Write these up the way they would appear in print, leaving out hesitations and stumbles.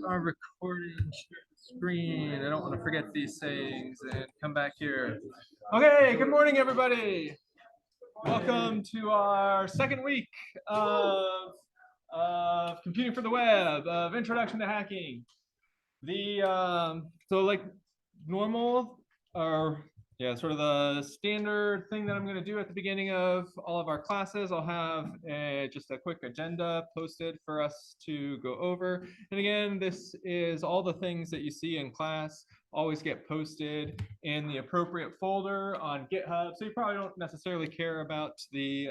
our recording, share the screen. I don't want to forget these things and come back here. Okay, good morning, everybody. Welcome to our second week of Computing for the Web, of Introduction to Hacking. So like normal, or yeah, sort of the standard thing that I'm going to do at the beginning of all of our classes, I'll have just a quick agenda posted for us to go over. And again, this is all the things that you see in class always get posted in the appropriate folder on GitHub. So you probably don't necessarily care about the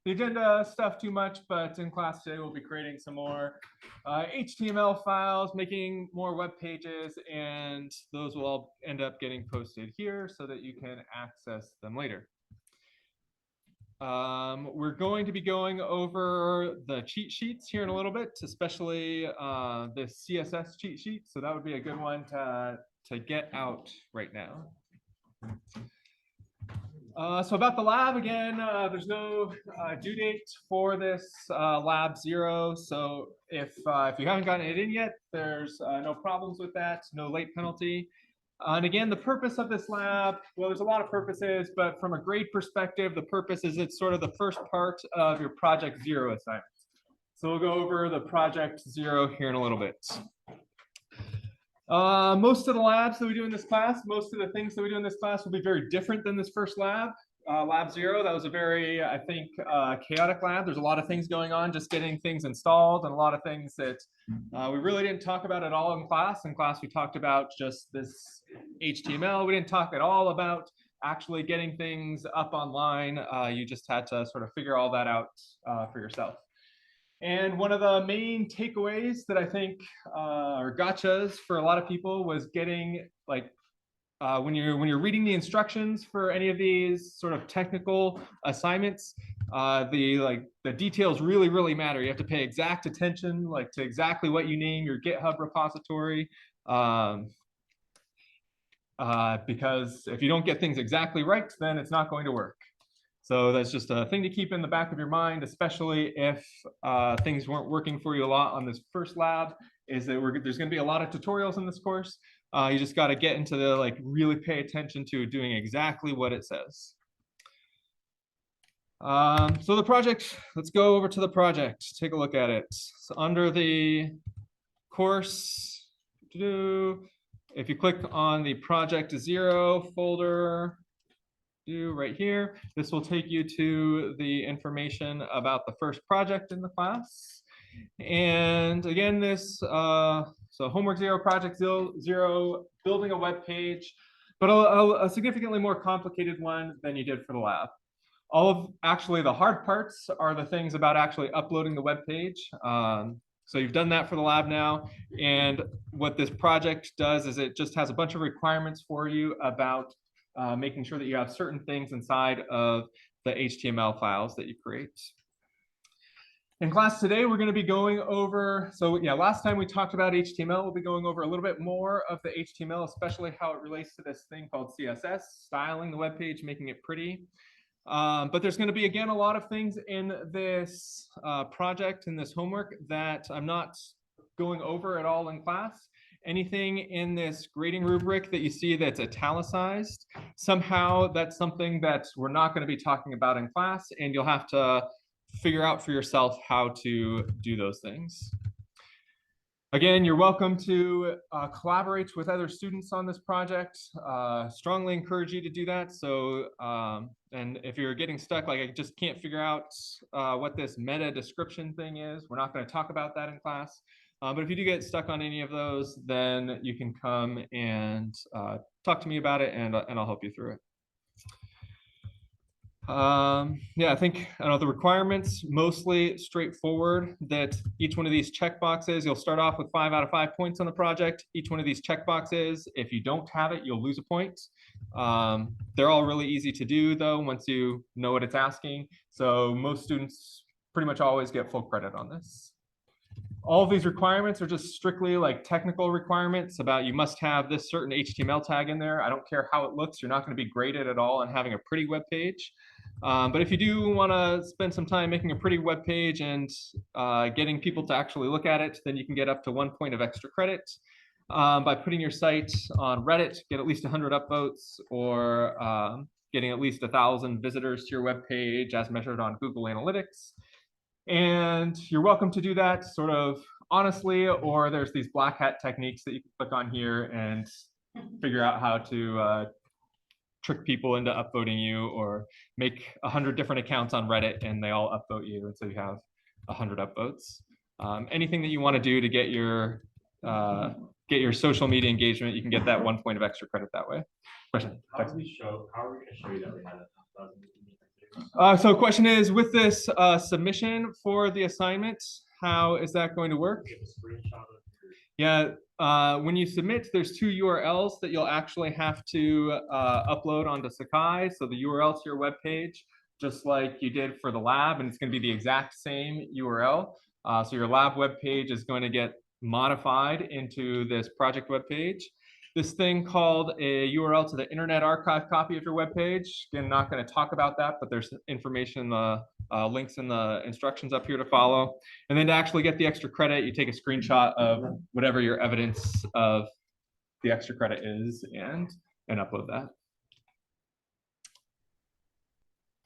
agenda stuff too much, but in class today we'll be creating some more HTML files, making more web pages, and those will all end up getting posted here so that you can access them later. We're going to be going over the cheat sheets here in a little bit, especially the CSS cheat sheet. So that would be a good one to get out right now. So about the lab, again, there's no due date for this lab 0. So if you haven't gotten it in yet, there's no problems with that, no late penalty. And again, the purpose of this lab, well, there's a lot of purposes, but from a grade perspective, the purpose is it's sort of the first part of your project 0 assignment. So we'll go over the project 0 here in a little bit. Most of the labs that we do in this class, most of the things that we do in this class will be very different than this first lab. Lab 0, that was a very, I think, chaotic lab. There's a lot of things going on, just getting things installed, and a lot of things that we really didn't talk about at all in class. In class, we talked about just this HTML. We didn't talk at all about actually getting things up online. You just had to sort of figure all that out for yourself. And one of the main takeaways that I think or gotchas for a lot of people was getting like when you're reading the instructions for any of these sort of technical assignments, the details really matter. You have to pay exact attention like to exactly what you name your GitHub repository, because if you don't get things exactly right, then it's not going to work. So that's just a thing to keep in the back of your mind, especially if things weren't working for you a lot on this first lab, is that there's going to be a lot of tutorials in this course. You just got to get into the really pay attention to doing exactly what it says. So the project, let's go over to the project, take a look at it. So under the course, if you click on the project 0 folder, right here, this will take you to the information about the first project in the class. And again, this so homework 0, project 0, building a web page, but a significantly more complicated one than you did for the lab. Actually the hard parts are the things about actually uploading the web page. So you've done that for the lab now, and what this project does is it just has a bunch of requirements for you about making sure that you have certain things inside of the HTML files that you create. In class today, we're going to be going over, so yeah, last time we talked about HTML, we'll be going over a little bit more of the HTML, especially how it relates to this thing called CSS, styling the web page, making it pretty. But there's going to be, again, a lot of things in this project, in this homework, that I'm not going over at all in class. Anything in this grading rubric that you see that's italicized, somehow that's something that we're not going to be talking about in class, and you'll have to figure out for yourself how to do those things. Again, you're welcome to collaborate with other students on this project. Strongly encourage you to do that. So, and if you're getting stuck, like I just can't figure out what this meta description thing is, we're not going to talk about that in class. But if you do get stuck on any of those, then you can come and talk to me about it, and I'll help you through it. Yeah, I know the requirements, mostly straightforward, that each one of these checkboxes, you'll start off with 5 out of 5 points on the project. Each one of these checkboxes, if you don't have it, you'll lose a point. They're all really easy to do, though, once you know what it's asking. So most students pretty much always get full credit on this. All of these requirements are just strictly like technical requirements about you must have this certain HTML tag in there. I don't care how it looks. You're not going to be graded at all on having a pretty web page. But if you do want to spend some time making a pretty web page and getting people to actually look at it, then you can get up to 1 point of extra credit by putting your site on Reddit, get at least 100 upvotes, or getting at least 1,000 visitors to your web page as measured on Google Analytics. And you're welcome to do that sort of honestly, or there's these black hat techniques that you can click on here and figure out how to trick people into upvoting you, or make 100 different accounts on Reddit and they all upvote you, and so you have 100 upvotes. Anything that you want to do to get your social media engagement, you can get that 1 point of extra credit that way. Question? How are we going to show you that we had 1,000? So question is, with this submission for the assignment, how is that going to work? Yeah, when you submit, there's 2 URLs that you'll actually have to upload onto Sakai. So the URL to your web page, just like you did for the lab, and it's going to be the exact same URL. So your lab web page is going to get modified into this project web page. This thing called a URL to the Internet Archive copy of your web page. Again, not going to talk about that, but there's information in the links in the instructions up here to follow. And then to actually get the extra credit, you take a screenshot of whatever your evidence of the extra credit is and upload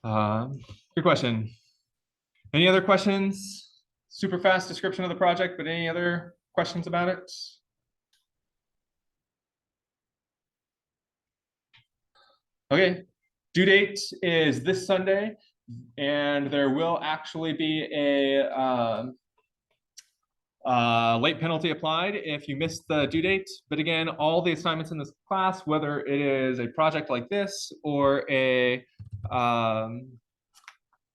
that. Good question. Any other questions? Super fast description of the project, but any other questions about it? Okay, due date is this Sunday, and there will actually be a late penalty applied if you miss the due date. But again, all the assignments in this class, whether it is a project like this or a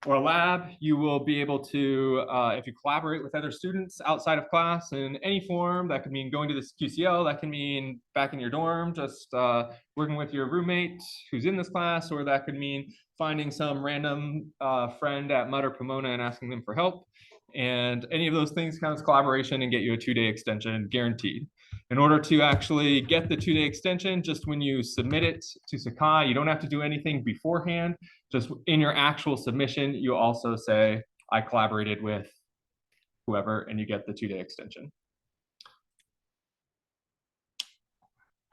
lab, you will be able to, if you collaborate with other students outside of class in any form, that could mean going to this QCL, that can mean back in your dorm, just working with your roommate who's in this class, or that could mean finding some random friend at Mud or Pomona and asking them for help. And any of those things counts collaboration and get you a 2-day extension guaranteed. In order to actually get the 2-day extension, just when you submit it to Sakai, you don't have to do anything beforehand. Just in your actual submission, you also say, I collaborated with whoever, and you get the 2-day extension.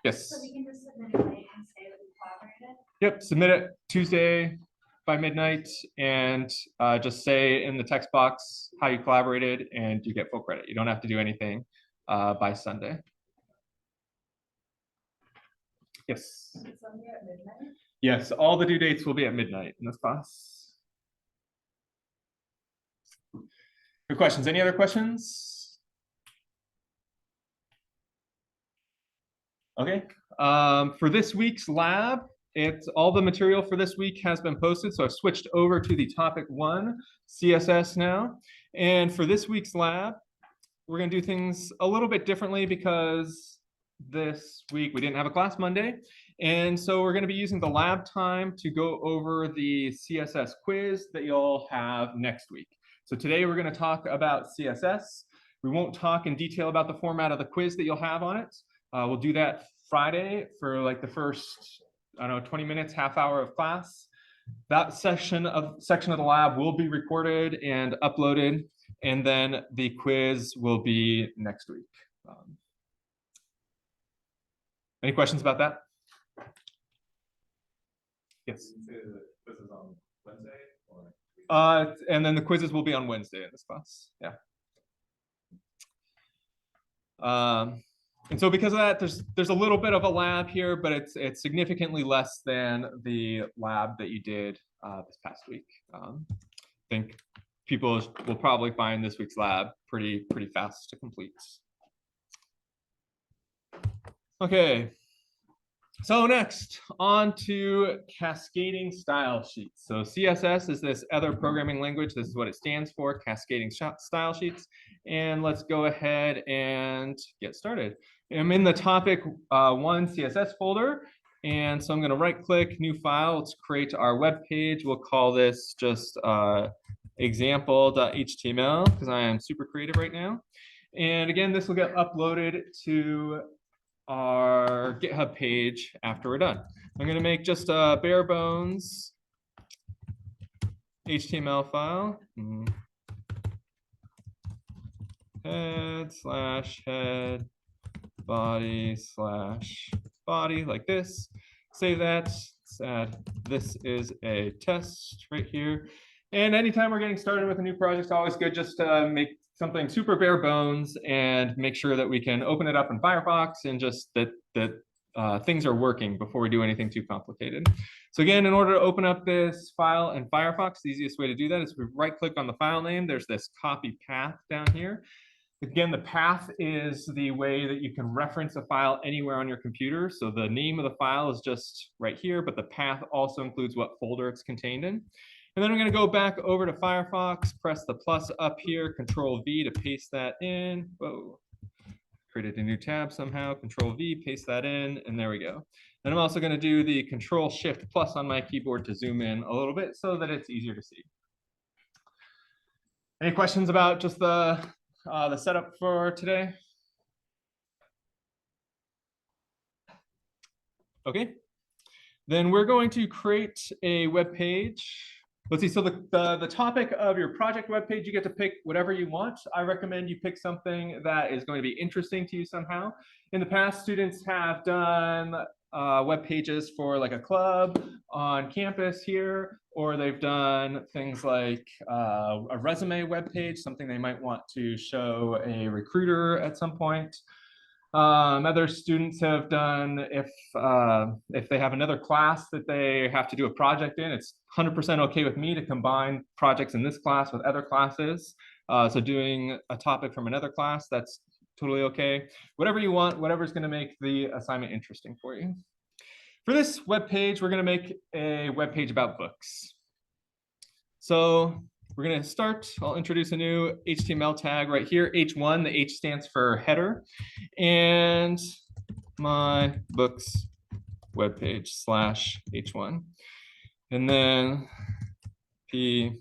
Yes? So we can just submit it late and say that we collaborated? Yep, submit it Tuesday by midnight, and just say in the text box how you collaborated, and you get full credit. You don't have to do anything by Sunday. Yes? Sunday at midnight? Yes, all the due dates will be at midnight in this class. Good questions. Any other questions? Okay. For this week's lab, it's all the material for this week has been posted. So I've switched over to the topic 1, CSS now. And for this week's lab, we're going to do things a little bit differently because this week we didn't have a class Monday. And so we're going to be using the lab time to go over the CSS quiz that you'll have next week. So today we're going to talk about CSS. We won't talk in detail about the format of the quiz that you'll have on it. We'll do that Friday for like the first, I don't know, 20 minutes, half hour of class. That section of the lab will be recorded and uploaded, and then the quiz will be next week. Any questions about that? Yes. This is on Wednesday, or and then the quizzes will be on Wednesday in this class. Yeah. And so because of that, there's a little bit of a lab here, but it's significantly less than the lab that you did this past week. I think people will probably find this week's lab pretty fast to complete. Okay. So next, on to cascading style sheets. So CSS is this other programming language. This is what it stands for, cascading style sheets. And let's go ahead and get started. I'm in the topic 1 CSS folder. And so I'm going to right click, new file. Let's create our web page. We'll call this just example.html because I am super creative right now. And again, this will get uploaded to our GitHub page after we're done. I'm going to make just a bare bones HTML file. Head/head body/body like this. Save that. Let's add this is a test right here. And anytime we're getting started with a new project, it's always good just to make something super bare bones and make sure that we can open it up in Firefox and just that things are working before we do anything too complicated. So again, in order to open up this file in Firefox, the easiest way to do that is we right-click on the file name. There's this copy path down here. Again, the path is the way that you can reference a file anywhere on your computer. So the name of the file is just right here, but the path also includes what folder it's contained in. And then I'm going to go back over to Firefox, press the plus up here, Control V to paste that in. Whoa, created a new tab somehow, Control V, paste that in, and there we go. And I'm also going to do the Control Shift plus on my keyboard to zoom in a little bit so that it's easier to see. Any questions about just the setup for today? Okay, then we're going to create a web page. Let's see, so the topic of your project web page, you get to pick whatever you want. I recommend you pick something that is going to be interesting to you somehow. In the past, students have done web pages for like a club on campus here, or they've done things like a resume web page, something they might want to show a recruiter at some point. Other students have done, if they have another class that they have to do a project in, it's 100% okay with me to combine projects in this class with other classes. So doing a topic from another class, that's totally okay. Whatever you want, whatever's going to make the assignment interesting for you. For this web page, we're going to make a web page about books. So we're going to start. I'll introduce a new HTML tag right here, H1. The H stands for header. And my books web page /H1. And then P,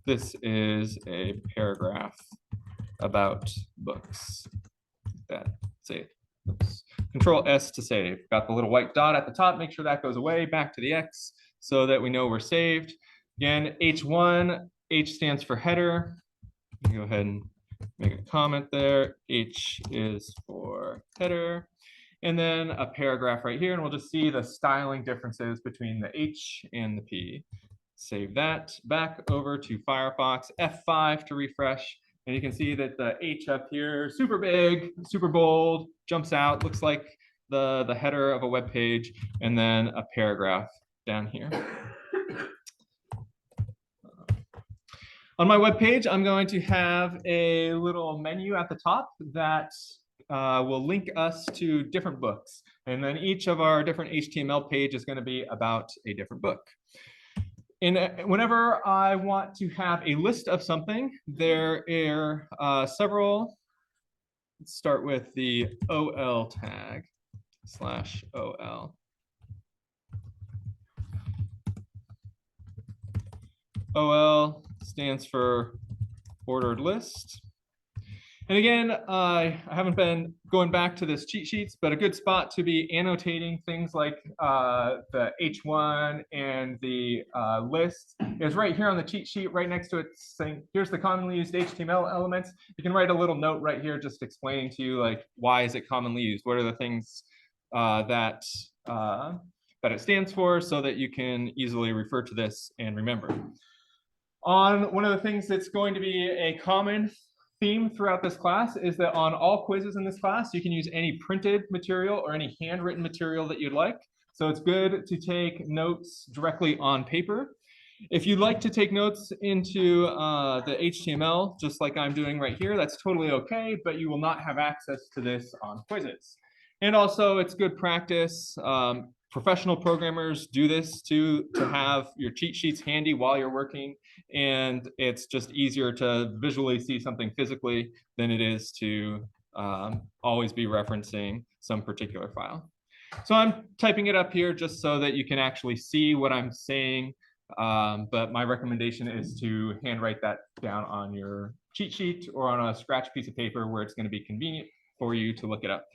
this is a paragraph about books. That's it. Oops. Control S to save. Got the little white dot at the top. Make sure that goes away, back to the X so that we know we're saved. Again, H1, H stands for header. Go ahead and make a comment there. H is for header. And then a paragraph right here, and we'll just see the styling differences between the H and the P. Save that. Back over to Firefox, F5 to refresh. And you can see that the H up here, super big, super bold, jumps out, looks like the header of a web page, and then a paragraph down here. On my web page, I'm going to have a little menu at the top that will link us to different books. And then each of our different HTML page is going to be about a different book. And whenever I want to have a list of something, there are several. Let's start with the OL tag /OL. OL stands for ordered list. And again, I haven't been going back to this cheat sheets, but a good spot to be annotating things like the H1 and the list is right here on the cheat sheet, right next to it saying, here's the commonly used HTML elements. You can write a little note right here just explaining to you, like, why is it commonly used? What are the things that it stands for, so that you can easily refer to this and remember. On one of the things that's going to be a common theme throughout this class is that on all quizzes in this class, you can use any printed material or any handwritten material that you'd like. So it's good to take notes directly on paper. If you'd like to take notes into the HTML, just like I'm doing right here, that's totally okay, but you will not have access to this on quizzes. And also, it's good practice. Professional programmers do this to have your cheat sheets handy while you're working, and it's just easier to visually see something physically than it is to always be referencing some particular file. So I'm typing it up here just so that you can actually see what I'm saying, but my recommendation is to handwrite that down on your cheat sheet or on a scratch piece of paper where it's going to be convenient for you to look it up.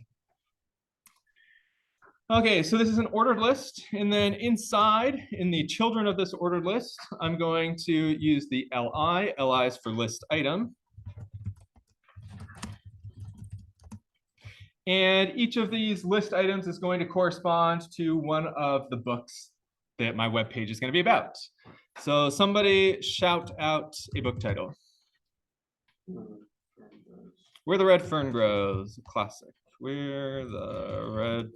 Okay, so this is an ordered list, and then inside, in the children of this ordered list, I'm going to use the li. Li is for list item. And each of these list items is going to correspond to one of the books that my web page is going to be about. So somebody shout out a book title. Where the Red Fern Grows, classic. Where the Red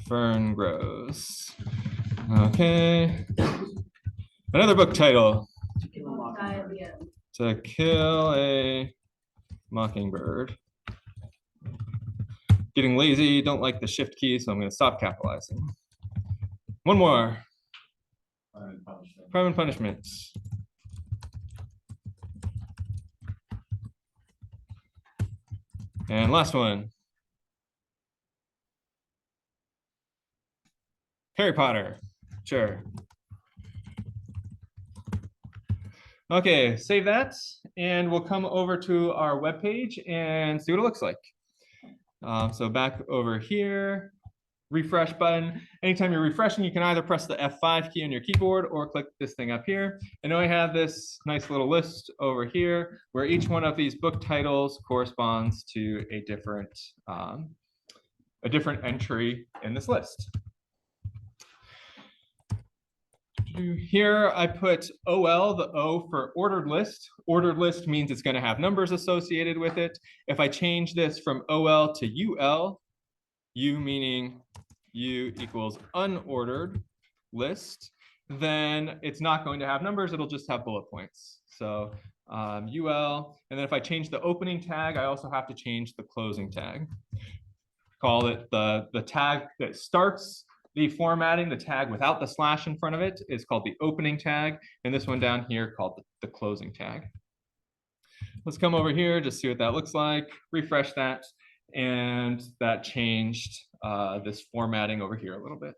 Fern Grows. Okay. Another book title. To Kill a Mockingbird. Getting lazy, don't like the shift key, so I'm going to stop capitalizing. One more. Crime and Punishment. And last one. Harry Potter. Sure. Okay, save that, and we'll come over to our web page and see what it looks like. So back over here, refresh button. Anytime you're refreshing, you can either press the F5 key on your keyboard or click this thing up here. And now I have this nice little list over here where each one of these book titles corresponds to a different entry in this list. Here I put OL, the O for ordered list. Ordered list means it's going to have numbers associated with it. If I change this from OL to UL, U meaning U equals unordered list, then it's not going to have numbers, it'll just have bullet points. So UL, and then if I change the opening tag, I also have to change the closing tag. Call it the tag that starts the formatting, the tag without the slash in front of it is called the opening tag, and this one down here called the closing tag. Let's come over here, just see what that looks like, refresh that, and that changed this formatting over here a little bit.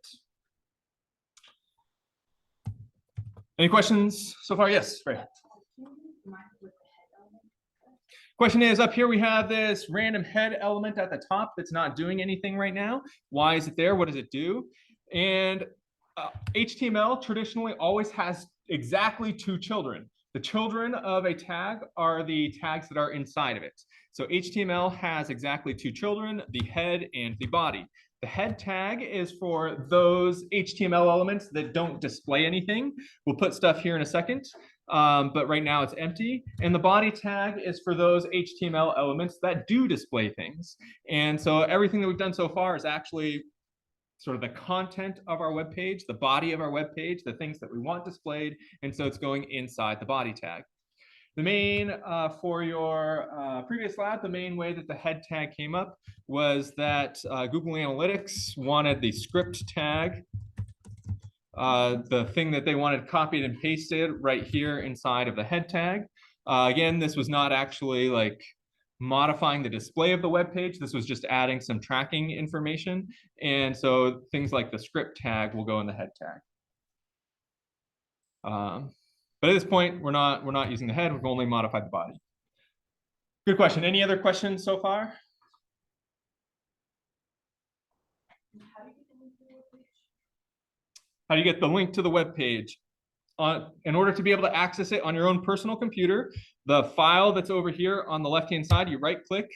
Any questions so far? Yes, right. Question is, up here we have this random head element at the top that's not doing anything right now. Why is it there? What does it do? And HTML traditionally always has exactly two children. The children of a tag are the tags that are inside of it. So HTML has exactly two children, the head and the body. The head tag is for those HTML elements that don't display anything. We'll put stuff here in a second. But right now it's empty. And the body tag is for those HTML elements that do display things. And so everything that we've done so far is actually sort of the content of our web page, the body of our web page, the things that we want displayed. And so it's going inside the body tag. The main, for your previous lab, the main way that the head tag came up was that Google Analytics wanted the script tag, the thing that they wanted copied and pasted right here inside of the head tag. Again, this was not actually like modifying the display of the web page. This was just adding some tracking information. And so things like the script tag will go in the head tag. But at this point, we're not using the head. We've only modified the body. Good question. Any other questions so far? How do you get the link to the web page? In order to be able to access it on your own personal computer, the file that's over here on the left-hand side, you right-click,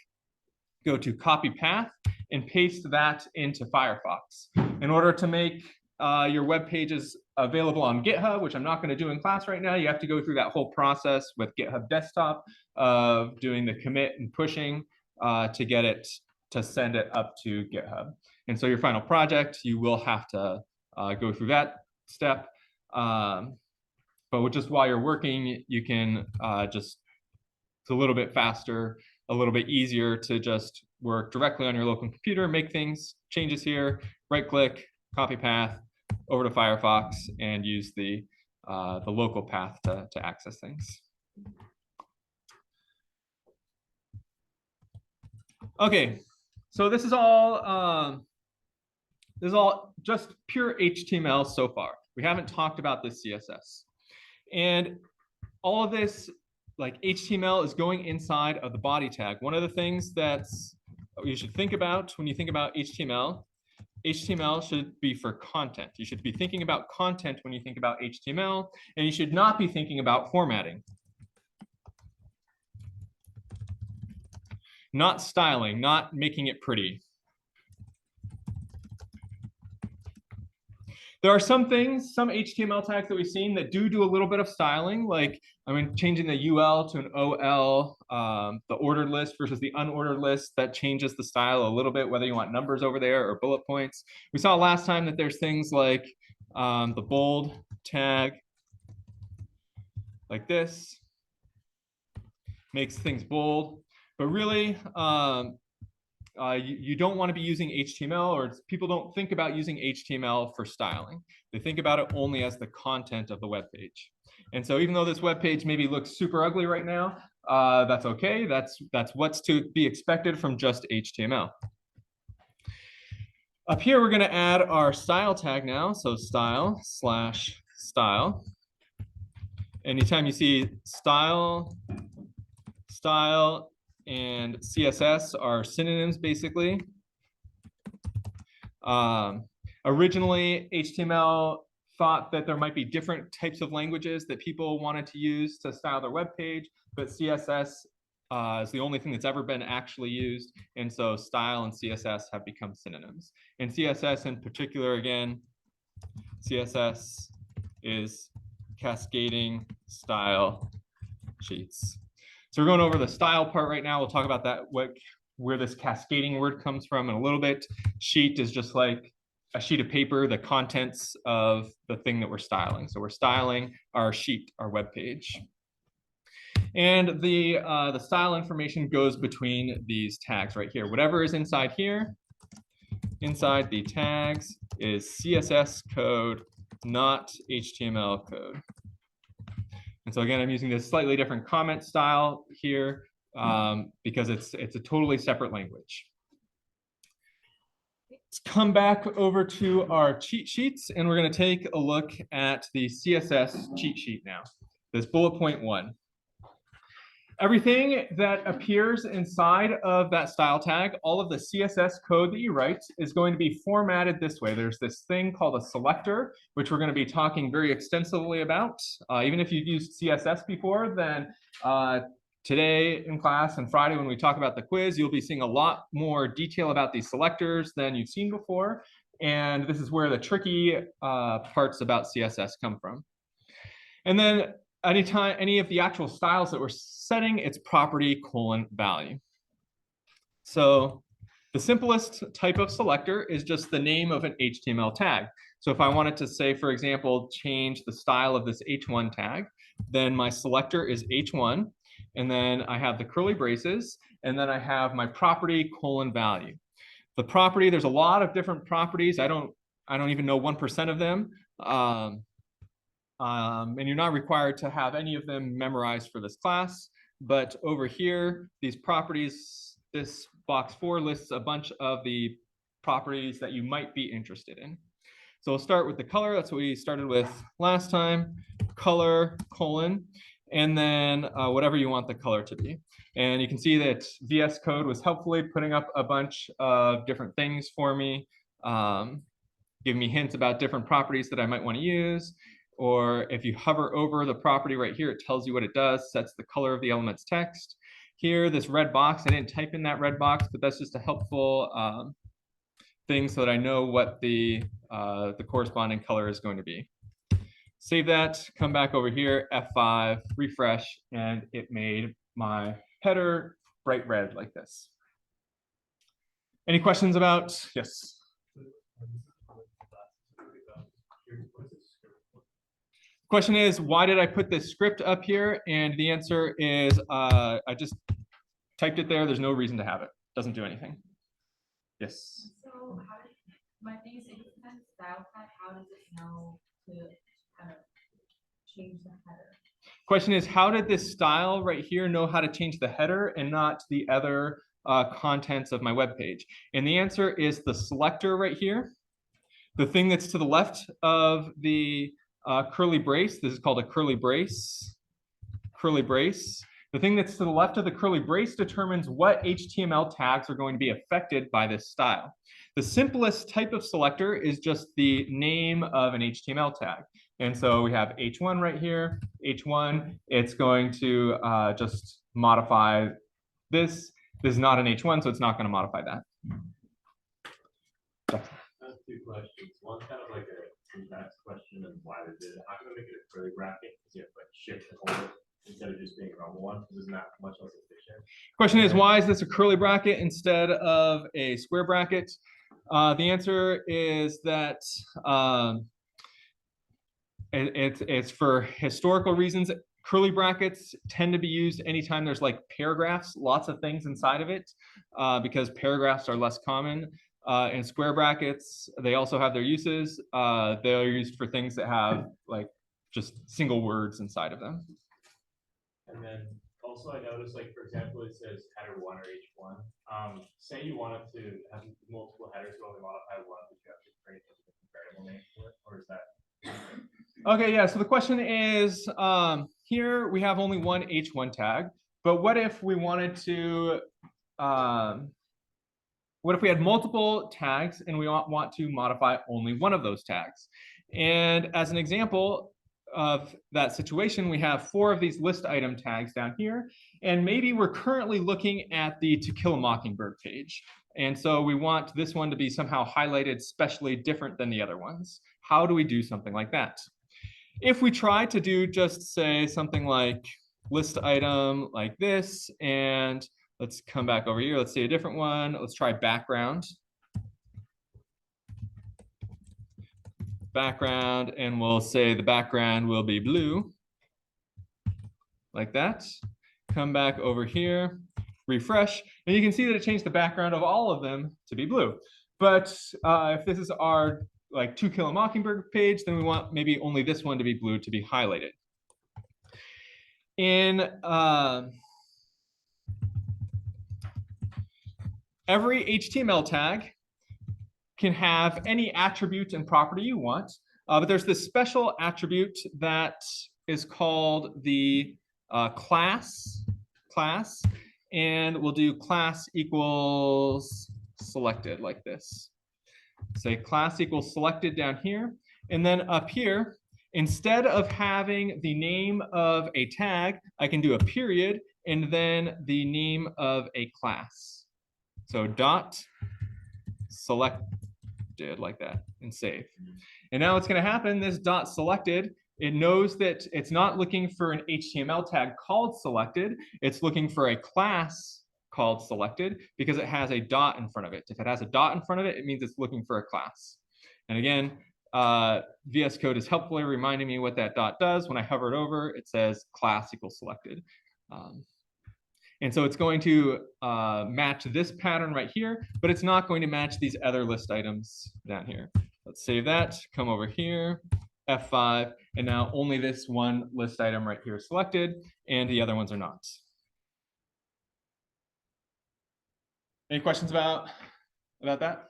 go to copy path, and paste that into Firefox. In order to make your web pages available on GitHub, which I'm not going to do in class right now, you have to go through that whole process with GitHub Desktop of doing the commit and pushing to get it, to send it up to GitHub. And so your final project, you will have to go through that step. But just while you're working, you can it's a little bit faster, a little bit easier to just work directly on your local computer, make things, changes here, right-click, copy path, over to Firefox, and use the local path to access things. Okay, so this is all just pure HTML so far. We haven't talked about the CSS. And all of this, like HTML, is going inside of the body tag. One of the things that you should think about when you think about HTML HTML should be for content. You should be thinking about content when you think about HTML, and you should not be thinking about formatting. Not styling, not making it pretty. There are some things, some HTML tags that we've seen that do a little bit of styling, like changing the UL to an OL, the ordered list versus the unordered list, that changes the style a little bit, whether you want numbers over there or bullet points. We saw last time that there's things like the bold tag, like this, makes things bold, but really, you don't want to be using HTML, or people don't think about using HTML for styling. They think about it only as the content of the web page. And so even though this web page maybe looks super ugly right now, that's okay. That's what's to be expected from just HTML. Up here, we're going to add our style tag now. So style/style. Anytime you see style, and CSS are synonyms, basically. Originally, HTML thought that there might be different types of languages that people wanted to use to style their web page, but CSS is the only thing that's ever been actually used. And so style and CSS have become synonyms. And CSS in particular, again, CSS is cascading style sheets. So we're going over the style part right now. We'll talk about that, where this cascading word comes from in a little bit. Sheet is just like a sheet of paper, the contents of the thing that we're styling. So we're styling our sheet, our web page. And the style information goes between these tags right here. Whatever is inside here, inside the tags, is CSS code, not HTML code. And so again, I'm using this slightly different comment style here because it's a totally separate language. Let's come back over to our cheat sheets, and we're going to take a look at the CSS cheat sheet now. This bullet point 1. Everything that appears inside of that style tag, all of the CSS code that you write, is going to be formatted this way. There's this thing called a selector, which we're going to be talking very extensively about. Even if you've used CSS before, then today in class and Friday when we talk about the quiz, you'll be seeing a lot more detail about these selectors than you've seen before. And this is where the tricky parts about CSS come from. And then anytime any of the actual styles that we're setting, it's property : value. So the simplest type of selector is just the name of an HTML tag. So if I wanted to say, for example, change the style of this H1 tag, then my selector is H1, and then I have the curly braces, and then I have my property : value. The property, there's a lot of different properties. I don't even know 1% of them. And you're not required to have any of them memorized for this class. But over here, these properties, this box 4 lists a bunch of the properties that you might be interested in. So we'll start with the color. That's what we started with last time. Color : and then whatever you want the color to be. And you can see that VS Code was helpfully putting up a bunch of different things for me, giving me hints about different properties that I might want to use. Or if you hover over the property right here, it tells you what it does, sets the color of the element's text. Here, this red box, I didn't type in that red box, but that's just a helpful thing so that I know what the corresponding color is going to be. Save that, come back over here, F5, refresh, and it made my header bright red like this. Any questions about, yes? Question is, why did I put this script up here? And the answer is, I just typed it there. There's no reason to have it. Doesn't do anything. Yes. So when you say style tag, how does it know to kind of change the header? Question is, how did this style right here know how to change the header and not the other contents of my web page? And the answer is the selector right here. The thing that's to the left of the curly brace, this is called a curly brace. The thing that's to the left of the curly brace determines what HTML tags are going to be affected by this style. The simplest type of selector is just the name of an HTML tag. And so we have H1 right here, H1, it's going to just modify this. This is not an H1, so it's not going to modify that. I have two questions. One kind of like a syntax question and why they did it. How can I make it a curly bracket? Because you have to like shift and hold it instead of just being a normal one. Isn't that much less efficient? Question is, why is this a curly bracket instead of a square bracket? The answer is that it's for historical reasons. Curly brackets tend to be used anytime there's like paragraphs, lots of things inside of it, because paragraphs are less common. And square brackets, they also have their uses. They're used for things that have like just single words inside of them. And then also I noticed, like, for example, it says header 1 or H1. Say you wanted to have multiple headers, but only modify one, but you have to create a different variable name for it, or is that? Okay, yeah, so the question is, here we have only one H1 tag, but what if we wanted to, what if we had multiple tags and we want to modify only one of those tags? And as an example of that situation, we have 4 of these list item tags down here, and maybe we're currently looking at the To Kill a Mockingbird page. And so we want this one to be somehow highlighted specially different than the other ones. How do we do something like that? If we try to do just say something like list item like this, and let's come back over here, let's see a different one. Let's try background. Background, and we'll say the background will be blue, like that. Come back over here, refresh, and you can see that it changed the background of all of them to be blue. But if this is our like To Kill a Mockingbird page, then we want maybe only this one to be blue to be highlighted. In every HTML tag can have any attribute and property you want, but there's this special attribute that is called the class, and we'll do class equals selected like this. Say class equals selected down here, and then up here, instead of having the name of a tag, I can do a period and then the name of a class. So dot selected like that and save. And now what's going to happen, this dot selected, it knows that it's not looking for an HTML tag called selected, it's looking for a class called selected because it has a dot in front of it. If it has a dot in front of it, it means it's looking for a class. And again, VS Code is helpfully reminding me what that dot does. When I hover it over, it says class equals selected. And so it's going to match this pattern right here, but it's not going to match these other list items down here. Let's save that, come over here, F5, and now only this one list item right here is selected, and the other ones are not. Any questions about that?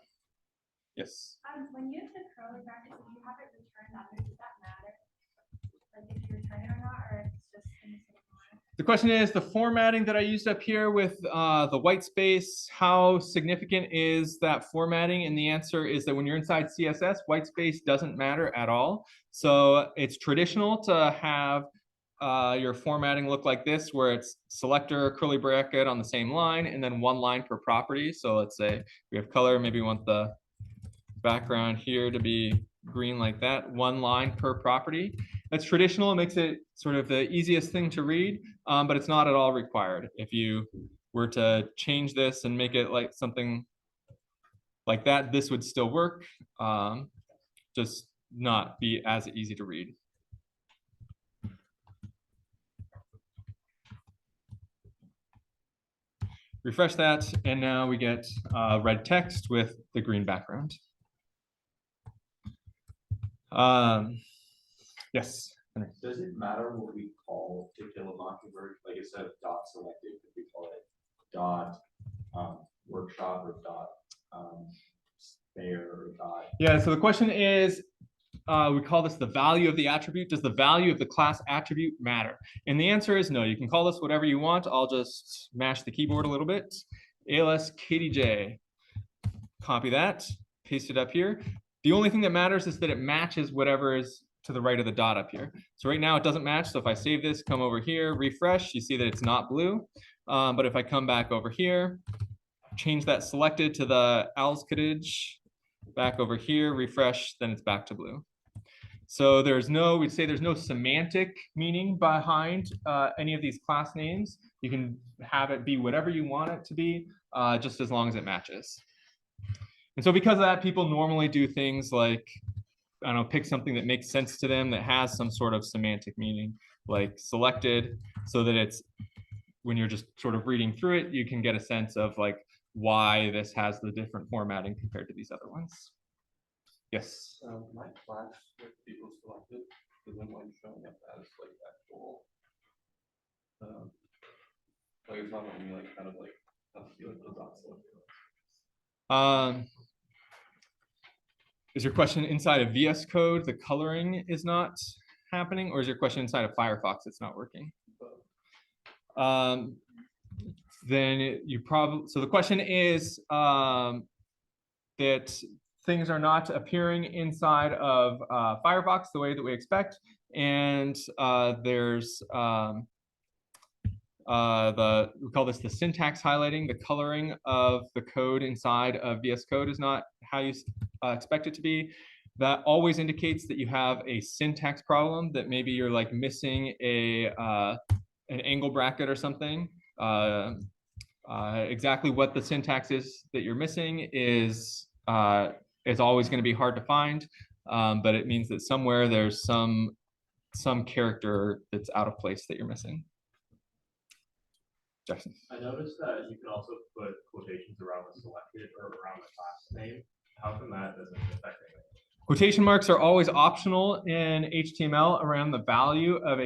Yes. When you use the curly brackets, if you have it returned under, does that matter? Like if you return it or not, or it's just in the same line? The question is the formatting that I used up here with the white space, how significant is that formatting? And the answer is that when you're inside CSS, white space doesn't matter at all. So it's traditional to have your formatting look like this, where it's selector, curly bracket on the same line, and then one line per property. So let's say we have color, maybe we want the background here to be green like that, one line per property. That's traditional, it makes it sort of the easiest thing to read, but it's not at all required. If you were to change this and make it like something like that, this would still work, just not be as easy to read. Refresh that, and now we get red text with the green background. Yes. Does it matter what we call To Kill a Mockingbird? Like instead of dot selected, could we call it dot workshop or dot spare or dot? Yeah, so the question is, we call this the value of the attribute. Does the value of the class attribute matter? And the answer is no. You can call this whatever you want. I'll just mash the keyboard a little bit. ALS KDJ. Copy that, paste it up here. The only thing that matters is that it matches whatever is to the right of the dot up here. So right now it doesn't match. So if I save this, come over here, refresh, you see that it's not blue. But if I come back over here, change that selected to the owl's cottage, back over here, refresh, then it's back to blue. So we'd say there's no semantic meaning behind any of these class names. You can have it be whatever you want it to be, just as long as it matches. And so because of that, people normally do things like, I don't know, pick something that makes sense to them, that has some sort of semantic meaning, like selected, so that it's, when you're just sort of reading through it, you can get a sense of like why this has the different formatting compared to these other ones. Yes? My class with people selected isn't like showing up as like actual. Like it's not only like kind of like those dots selected. Is your question inside of VS Code, the coloring is not happening, or is your question inside of Firefox, it's not working? Then you probably, so the question is that things are not appearing inside of Firefox the way that we expect, and there's we call this the syntax highlighting. The coloring of the code inside of VS Code is not how you expect it to be. That always indicates that you have a syntax problem, that maybe you're like missing an angle bracket or something. Exactly what the syntax is that you're missing is always going to be hard to find, but it means that somewhere there's some character that's out of place that you're missing. Jackson. I noticed that you can also put quotations around the selected or around the class name. How come that doesn't affect anything? Quotation marks are always optional in HTML around the value of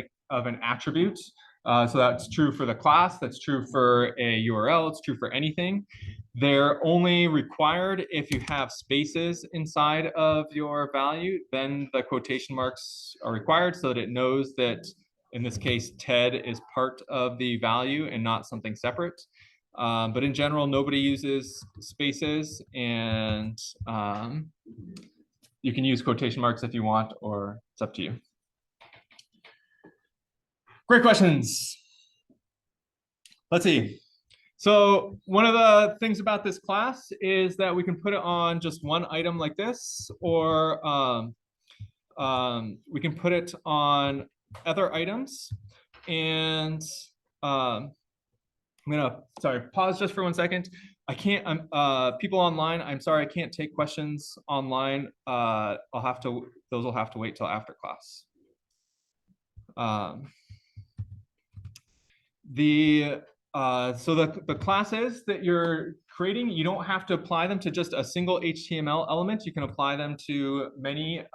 an attribute. So that's true for the class, that's true for a URL, it's true for anything. They're only required if you have spaces inside of your value, then the quotation marks are required so that it knows that, in this case, TED is part of the value and not something separate. But in general, nobody uses spaces, and you can use quotation marks if you want, or it's up to you. Great questions. Let's see. So one of the things about this class is that we can put it on just one item like this, or we can put it on other items. And I'm gonna, pause just for 1 second. I can't, people online, I'm sorry, I can't take questions online. Those will have to wait till after class. So the classes that you're creating, you don't have to apply them to just a single HTML element. You can apply them to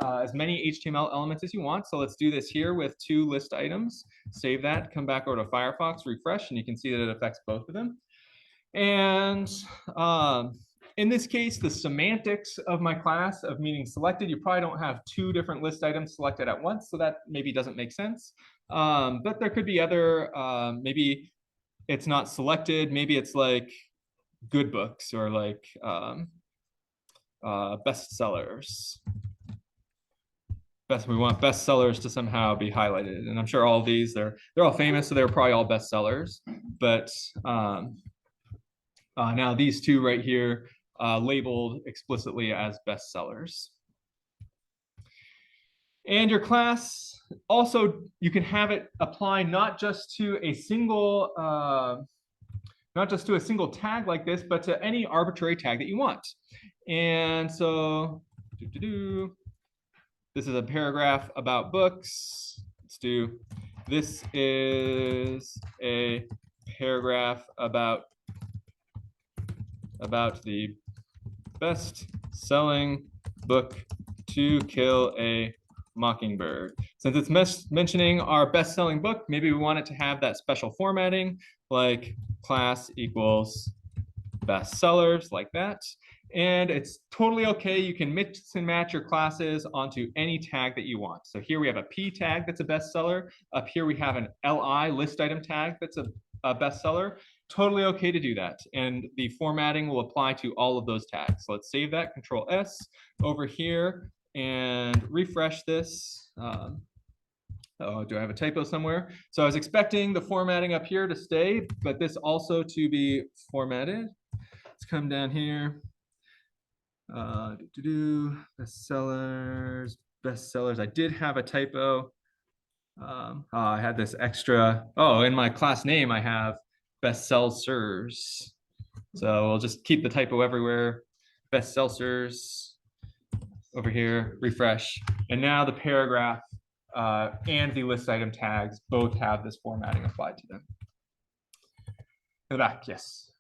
as many HTML elements as you want. So let's do this here with 2 list items. Save that, come back over to Firefox, refresh, and you can see that it affects both of them. And in this case, the semantics of my class of meaning selected, you probably don't have 2 different list items selected at once, so that maybe doesn't make sense. But there could be other, maybe it's not selected, maybe it's like good books or like bestsellers. We want bestsellers to somehow be highlighted, and I'm sure all of these, they're all famous, so they're probably all bestsellers. But now these 2 right here, labeled explicitly as bestsellers. And your class also, you can have it apply not just to a single tag like this, but to any arbitrary tag that you want. And so this is a paragraph about books. Let's do, this is a paragraph about the best-selling book, To Kill a Mockingbird. Since it's mentioning our best-selling book, maybe we want it to have that special formatting, like class equals best sellers like that. And it's totally okay. You can mix and match your classes onto any tag that you want. So here we have a P tag that's a bestseller. Up here we have an LI list item tag that's a bestseller. Totally okay to do that. And the formatting will apply to all of those tags. So let's save that, Control S over here and refresh this. Oh, do I have a typo somewhere? So I was expecting the formatting up here to stay, but this also to be formatted. Let's come down here. Bestsellers. I did have a typo. I had this extra. Oh, in my class name, I have bestsellers. So we'll just keep the typo everywhere. Bestsellers over here, refresh. And now the paragraph and the list item tags both have this formatting applied to them. In the back, yes.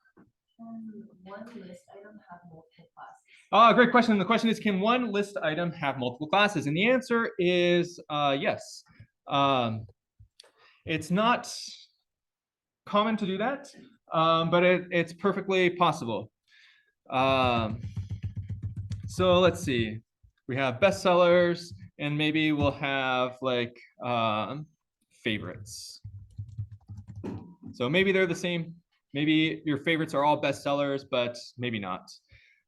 Can one list item have multiple classes? Great question. The question is, can one list item have multiple classes? And the answer is yes. It's not common to do that, but it's perfectly possible. So let's see. We have bestsellers, and maybe we'll have like favorites. So maybe they're the same. Maybe your favorites are all bestsellers, but maybe not.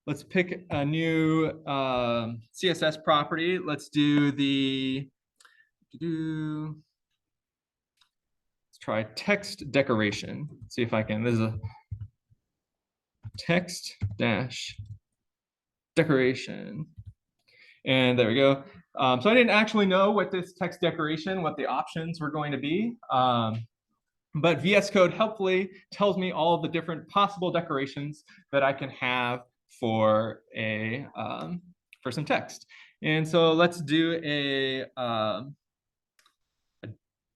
Let's pick a new CSS property. Let's do the, let's try text decoration. Let's see if I can, this is a text dash decoration. And there we go. So I didn't actually know what this text decoration, what the options were going to be. But VS Code helpfully tells me all of the different possible decorations that I can have for a for some text. And so let's do a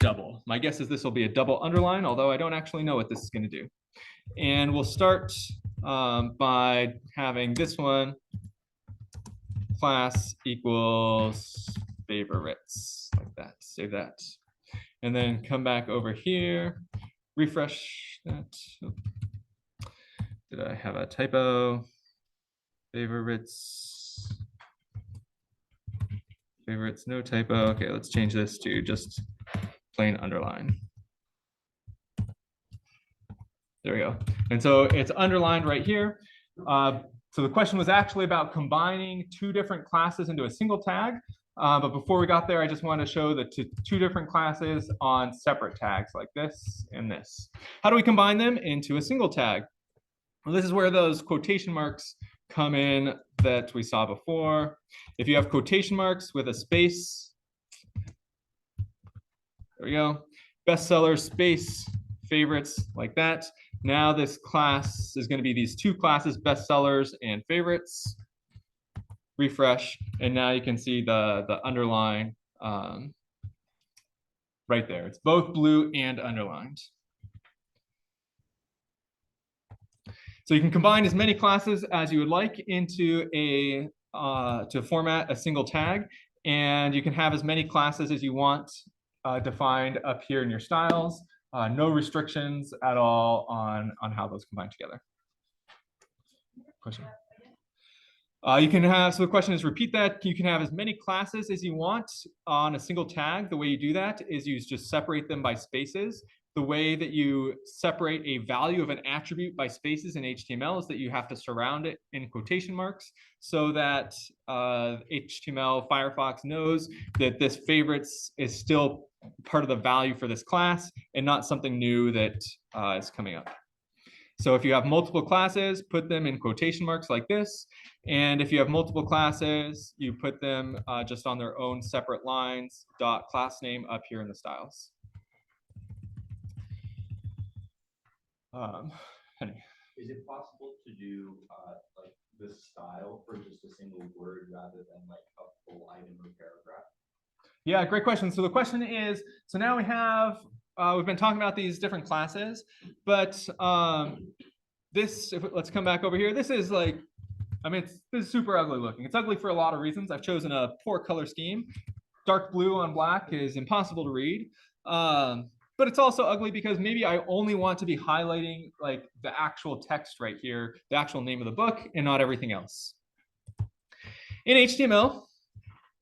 double. My guess is this will be a double underline, although I don't actually know what this is going to do. And we'll start by having this one class equals favorites, like that. Save that. And then come back over here, refresh that. Oh. Did I have a typo? Favorites, no typo. Okay, let's change this to just plain underline. There we go. And so it's underlined right here. So the question was actually about combining two different classes into a single tag. But before we got there, I just wanted to show the two different classes on separate tags like this and this. How do we combine them into a single tag? Well, this is where those quotation marks come in that we saw before. If you have quotation marks with a space, there we go, bestseller space favorites like that. Now this class is going to be these two classes, bestsellers and favorites. Refresh, and now you can see the underline right there. It's both blue and underlined. So you can combine as many classes as you would like into a to format a single tag, and you can have as many classes as you want defined up here in your styles. No restrictions at all on how those combine together. Question? You can have, so the question is, repeat that. You can have as many classes as you want on a single tag. The way you do that is you just separate them by spaces. The way that you separate a value of an attribute by spaces in HTML is that you have to surround it in quotation marks so that HTML Firefox knows that this favorites is still part of the value for this class and not something new that is coming up. So if you have multiple classes, put them in quotation marks like this. And if you have multiple classes, you put them just on their own separate lines, dot class name up here in the styles. Is it possible to do like the style for just a single word rather than like a full item or paragraph? Yeah, great question. So the question is, so now we have, we've been talking about these different classes, but let's come back over here. This is like, I mean, this is super ugly looking. It's ugly for a lot of reasons. I've chosen a poor color scheme. Dark blue on black is impossible to read. but it's also ugly because maybe I only want to be highlighting like the actual text right here, the actual name of the book, and not everything else. In HTML,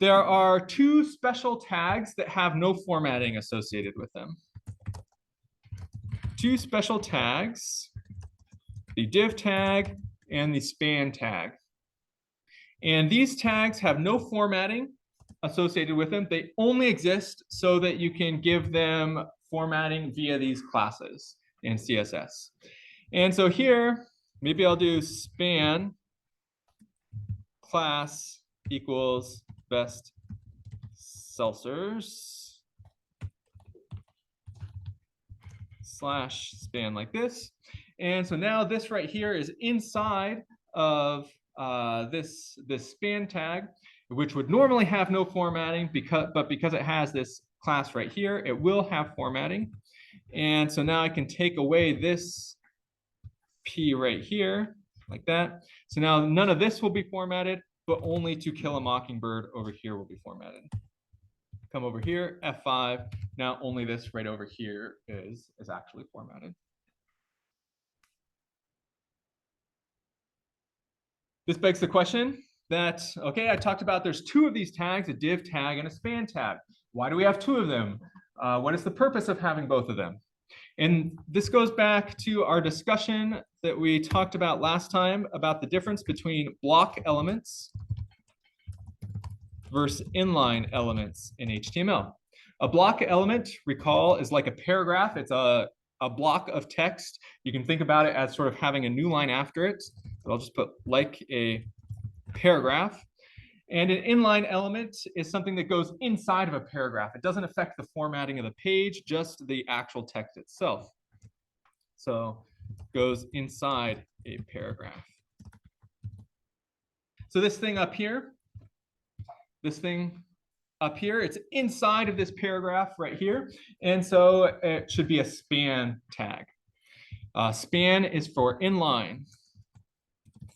there are two special tags that have no formatting associated with them. Two special tags, the div tag and the span tag. And these tags have no formatting associated with them. They only exist so that you can give them formatting via these classes in CSS. And so here, maybe I'll do span class equals best seltzers slash span like this. And so now this right here is inside of this span tag, which would normally have no formatting, but because it has this class right here, it will have formatting. And so now I can take away this P right here, like that. So now none of this will be formatted, but only To Kill a Mockingbird over here will be formatted. Come over here, F5. Now only this right over here is actually formatted. This begs the question that, okay, I talked about there's two of these tags, a div tag and a span tag. Why do we have two of them? What is the purpose of having both of them? And this goes back to our discussion that we talked about last time about the difference between block elements versus inline elements in HTML. A block element, recall, is like a paragraph. It's a block of text. You can think about it as sort of having a new line after it. But I'll just put like a paragraph. And an inline element is something that goes inside of a paragraph. It doesn't affect the formatting of the page, just the actual text itself. So goes inside a paragraph. So this thing up here, it's inside of this paragraph right here. And so it should be a span tag. Span is for inline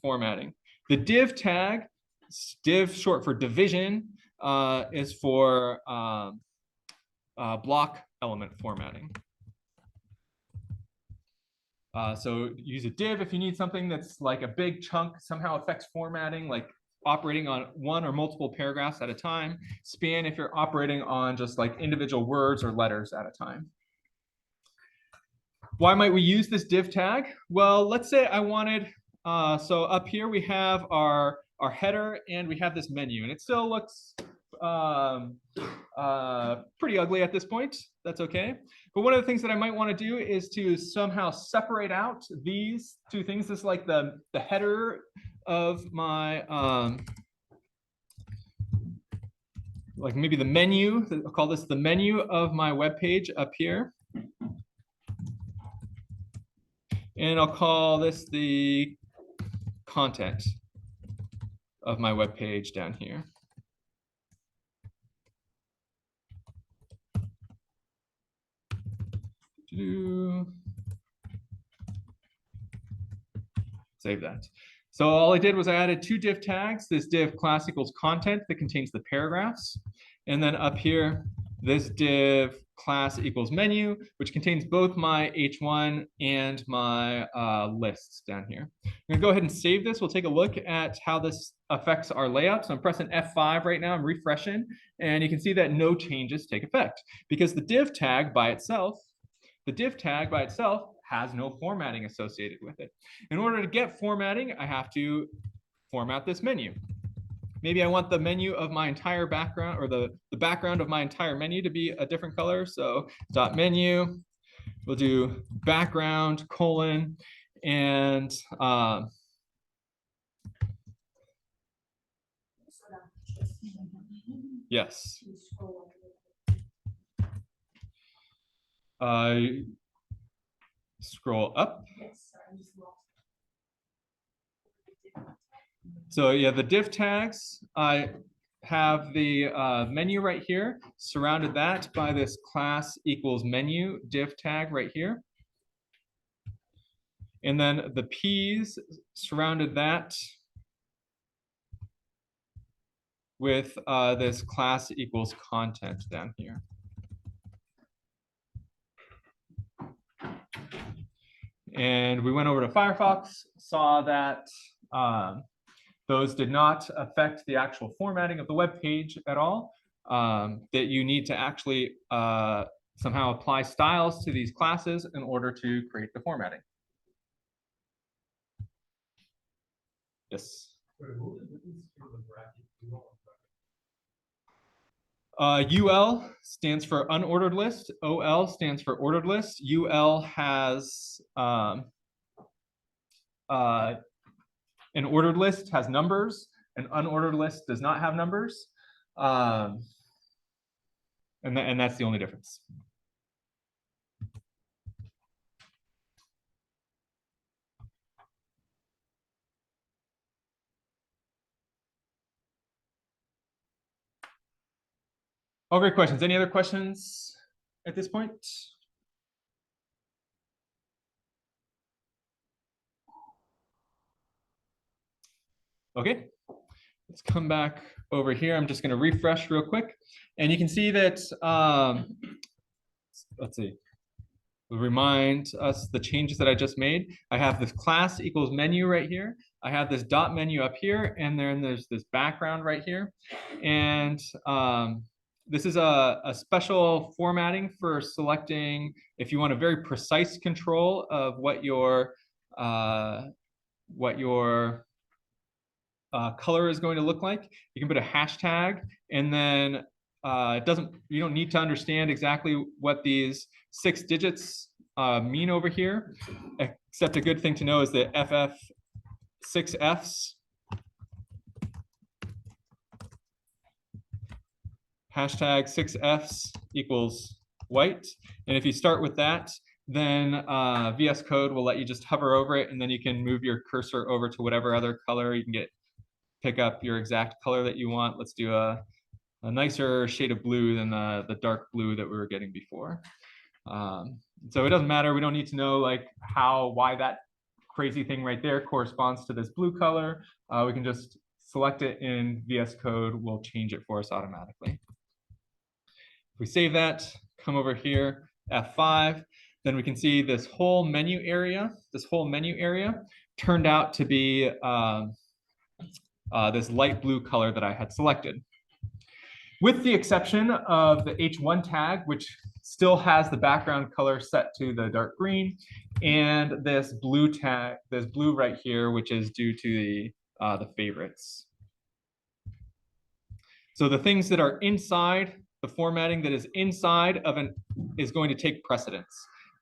formatting. The div tag, div short for division, is for block element formatting. So use a div if you need something that's like a big chunk, somehow affects formatting, like operating on one or multiple paragraphs at a time. Span if you're operating on just like individual words or letters at a time. Why might we use this div tag? Well, let's say I wanted, so up here we have our header and we have this menu, and it still looks pretty ugly at this point. That's okay. But one of the things that I might want to do is to somehow separate out these two things. This is like the header of my, like maybe the menu. I'll call this the menu of my web page up here. And I'll call this the content of my web page down here. Save that. So all I did was I added two div tags. This div class equals content that contains the paragraphs. And then up here, this div class equals menu, which contains both my H1 and my lists down here. I'm gonna go ahead and save this. We'll take a look at how this affects our layout. So I'm pressing F5 right now, I'm refreshing, and you can see that no changes take effect because the div tag by itself has no formatting associated with it. In order to get formatting, I have to format this menu. Maybe I want the menu of my entire background, or the background of my entire menu to be a different color. So dot menu, we'll do background, colon, and yes. Scroll up. So yeah, the div tags, I have the menu right here, surrounded that by this class equals menu div tag right here. And then the P's surrounded that with this class equals content down here. And we went over to Firefox, saw that those did not affect the actual formatting of the web page at all. That you need to actually somehow apply styles to these classes in order to create the formatting. Yes. UL stands for unordered list. OL stands for ordered list. UL has an ordered list has numbers. An unordered list does not have numbers. And that's the only difference. All great questions. Any other questions at this point? Okay, let's come back over here. I'm just going to refresh real quick. And you can see that, let's see, it'll remind us the changes that I just made. I have this class equals menu right here. I have this dot menu up here, and then there's this background right here. And this is a special formatting for selecting if you want a very precise control of what your color is going to look like. You can put a hashtag, and then you don't need to understand exactly what these 6 digits mean over here, except a good thing to know is that FF 6 Fs hashtag 6 Fs equals white. And if you start with that, then VS Code will let you just hover over it, and then you can move your cursor over to whatever other color. You can pick up your exact color that you want. Let's do a nicer shade of blue than the dark blue that we were getting before. So it doesn't matter. We don't need to know like why that crazy thing right there corresponds to this blue color. We can just select it in VS Code. We'll change it for us automatically. If we save that, come over here, F5, then we can see this whole menu area. This whole menu area turned out to be this light blue color that I had selected. With the exception of the H1 tag, which still has the background color set to the dark green, and this blue tag, this blue right here, which is due to the favorites. So the things that are inside, the formatting that is inside of is going to take precedence.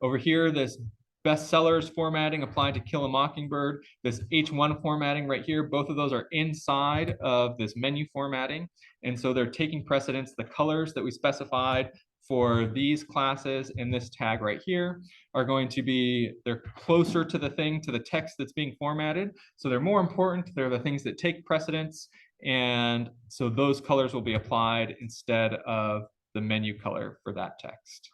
Over here, this bestsellers formatting applied to Kill a Mockingbird, this H1 formatting right here, both of those are inside of this menu formatting. And so they're taking precedence. The colors that we specified for these classes in this tag right here are going to be, they're closer to the thing, to the text that's being formatted. So they're more important. They're the things that take precedence. And so those colors will be applied instead of the menu color for that text.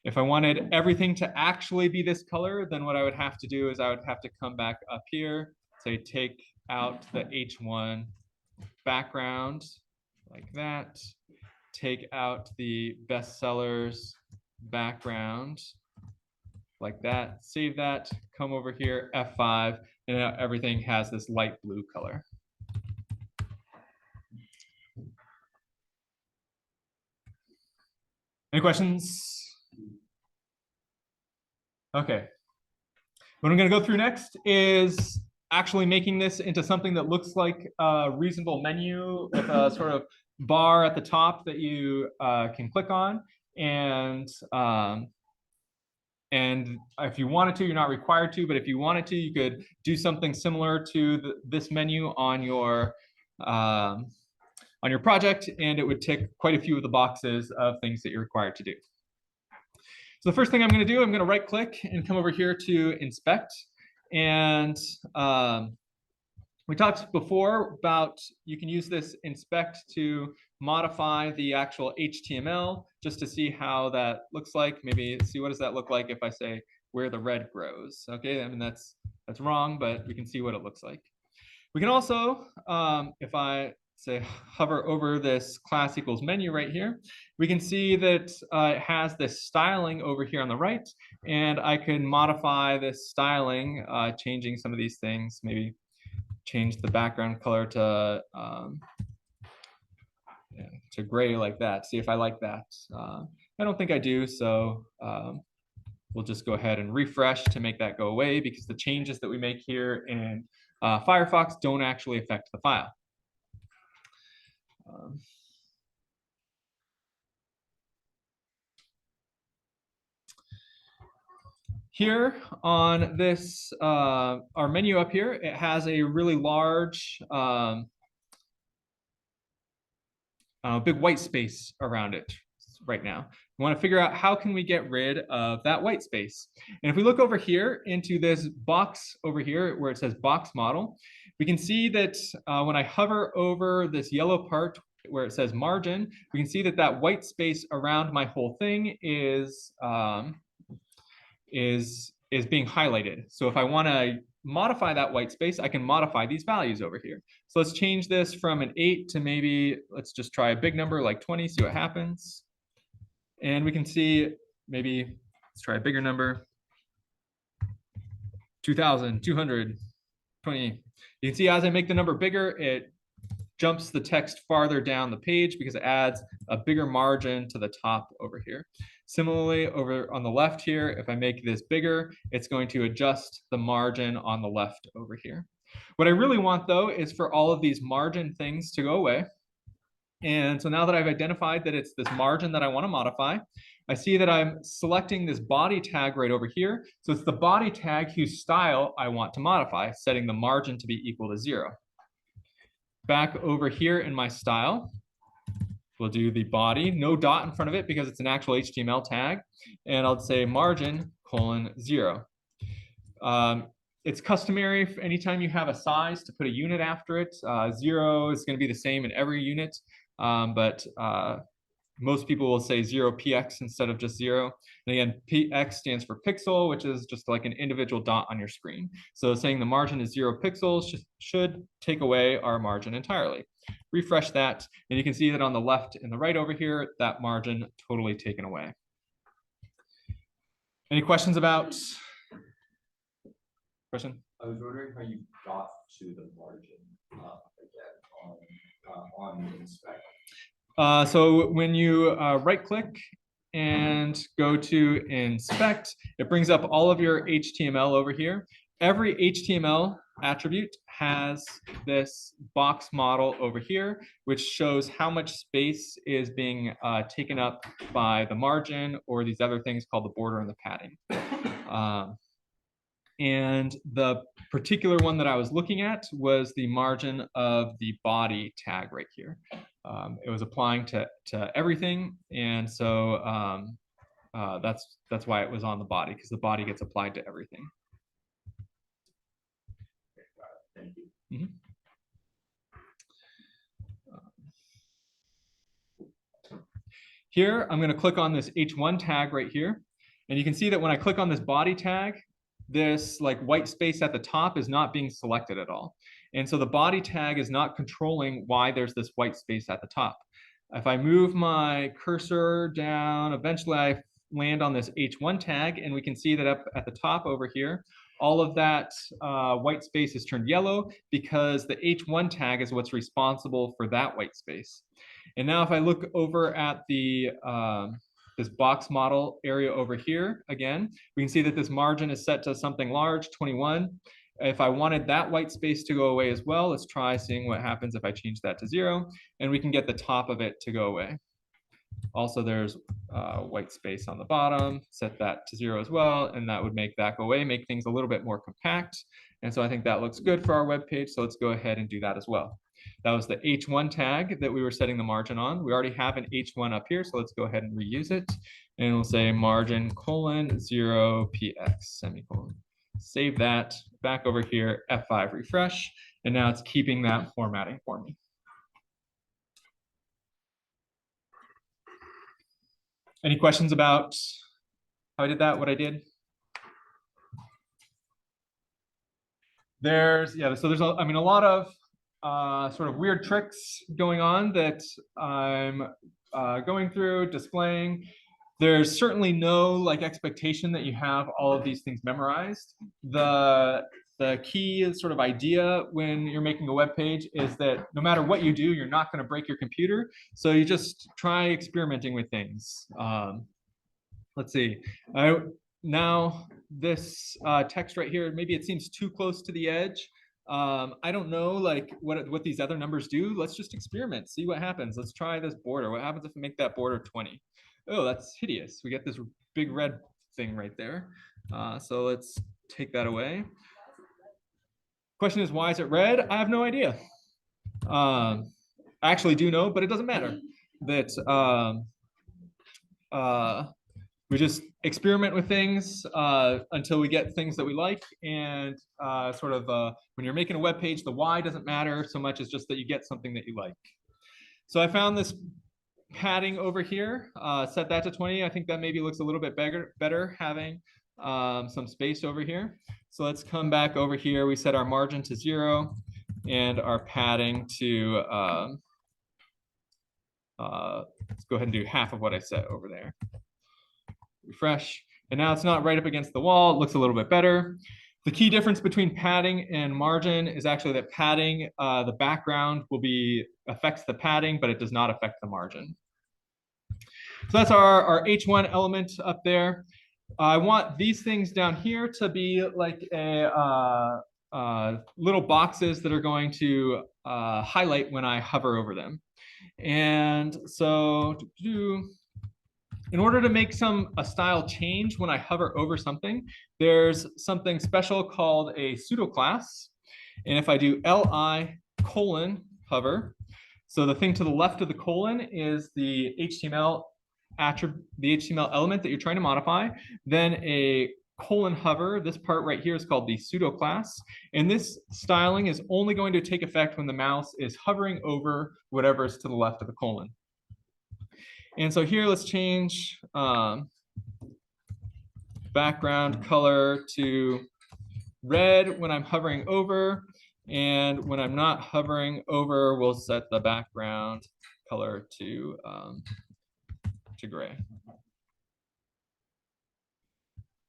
If I wanted everything to actually be this color, then what I would have to do is I would have to come back up here, say take out the H1 background like that, take out the bestsellers background like that, save that, come over here, F5, and now everything has this light blue color. Any questions? Okay. What I'm going to go through next is actually making this into something that looks like a reasonable menu with a sort of bar at the top that you can click on. And if you wanted to, you're not required to, but if you wanted to, you could do something similar to this menu on your project, and it would tick quite a few of the boxes of things that you're required to do. So the first thing I'm going to do, I'm going to right click and come over here to inspect. And we talked before about you can use this inspect to modify the actual HTML just to see how that looks like. Maybe see what does that look like if I say where the red grows. Okay, I mean that's wrong, but we can see what it looks like. We can also, if I say hover over this class equals menu right here, we can see that it has this styling over here on the right, and I can modify this styling, changing some of these things, maybe change the background color to gray like that, see if I like that. I don't think I do, so we'll just go ahead and refresh to make that go away, because the changes that we make here in Firefox don't actually affect the file. Here on this, our menu up here, it has a really large, big white space around it right now. We want to figure out how can we get rid of that white space. And if we look over here into this box over here where it says box model, we can see that when I hover over this yellow part where it says margin, we can see that that white space around my whole thing is being highlighted. So if I want to modify that white space, I can modify these values over here. So let's change this from an 8 to maybe, let's just try a big number like 20, see what happens. And we can see, maybe let's try a bigger number, 2,220. You can see as I make the number bigger, it jumps the text farther down the page because it adds a bigger margin to the top over here. Similarly, over on the left here, if I make this bigger, it's going to adjust the margin on the left over here. What I really want, though, is for all of these margin things to go away. And so now that I've identified that it's this margin that I want to modify, I see that I'm selecting this body tag right over here. So it's the body tag whose style I want to modify, setting the margin to be equal to 0. Back over here in my style, we'll do the body, no dot in front of it because it's an actual HTML tag. And I'll say margin : 0. It's customary for anytime you have a size to put a unit after it. 0 is going to be the same in every unit, but most people will say 0px instead of just 0. And again, px stands for pixel, which is just like an individual dot on your screen. So saying the margin is 0 pixels should take away our margin entirely. Refresh that, and you can see that on the left and the right over here, that margin totally taken away. Any questions about? Question? I was wondering how you got to the margin again on inspect. So when you right-click and go to inspect, it brings up all of your HTML over here. Every HTML attribute has this box model over here, which shows how much space is being taken up by the margin or these other things called the border and the padding. And the particular one that I was looking at was the margin of the body tag right here. It was applying to everything, and so that's why it was on the body, because the body gets applied to everything. Thank you. Mm-hmm. Here, I'm going to click on this H1 tag right here, and you can see that when I click on this body tag, this like white space at the top is not being selected at all. And so the body tag is not controlling why there's this white space at the top. If I move my cursor down, eventually I land on this H1 tag, and we can see that up at the top over here, all of that white space is turned yellow because the H1 tag is what's responsible for that white space. And now if I look over at the this box model area over here, again, we can see that this margin is set to something large, 21. If I wanted that white space to go away as well, let's try seeing what happens if I change that to 0, and we can get the top of it to go away. Also, there's white space on the bottom, set that to 0 as well, and that would make that go away, make things a little bit more compact. And so I think that looks good for our web page, so let's go ahead and do that as well. That was the H1 tag that we were setting the margin on. We already have an H1 up here, so let's go ahead and reuse it. And we'll say margin : 0px semicolon. Save that, back over here, F5 refresh, and now it's keeping that formatting for me. Any questions about how I did that, what I did? So there's a lot of sort of weird tricks going on that I'm going through, displaying. There's certainly no like expectation that you have all of these things memorized. The key sort of idea when you're making a web page is that no matter what you do, you're not going to break your computer. So you just try experimenting with things. Let's see. Now this text right here, maybe it seems too close to the edge. I don't know like what these other numbers do. Let's just experiment, see what happens. Let's try this border. What happens if we make that border 20? Oh, that's hideous. We get this big red thing right there. So let's take that away. Question is, why is it red? I have no idea. I actually do know, but it doesn't matter. That we just experiment with things until we get things that we like. And sort of when you're making a web page, the why doesn't matter so much as just that you get something that you like. So I found this padding over here, set that to 20. I think that maybe looks a little bit better having some space over here. So let's come back over here. We set our margin to 0 and our padding to, let's go ahead and do half of what I set over there. Refresh. And now it's not right up against the wall. It looks a little bit better. The key difference between padding and margin is actually that padding, the background affects the padding, but it does not affect the margin. So that's our H1 element up there. I want these things down here to be like little boxes that are going to highlight when I hover over them. And so in order to make a style change when I hover over something, there's something special called a pseudo class. And if I do li :hover, so the thing to the left of the colon is the HTML element that you're trying to modify, then a :hover, this part right here is called the pseudo class. And this styling is only going to take effect when the mouse is hovering over whatever is to the left of the colon. And so here, let's change background color to red when I'm hovering over. And when I'm not hovering over, we'll set the background color to gray.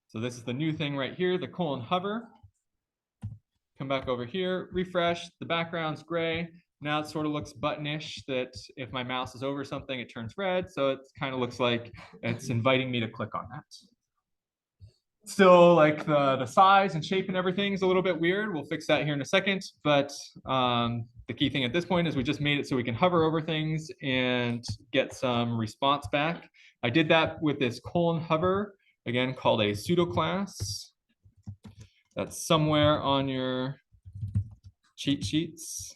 So this is the new thing right here, the :hover. Come back over here, refresh, the background's gray. Now it sort of looks buttonish, that if my mouse is over something, it turns red. So it kind of looks like it's inviting me to click on that. Still, like the size and shape and everything is a little bit weird. We'll fix that here in a second. But the key thing at this point is we just made it so we can hover over things and get some response back. I did that with this :hover, again, called a pseudo class. That's somewhere on your cheat sheets.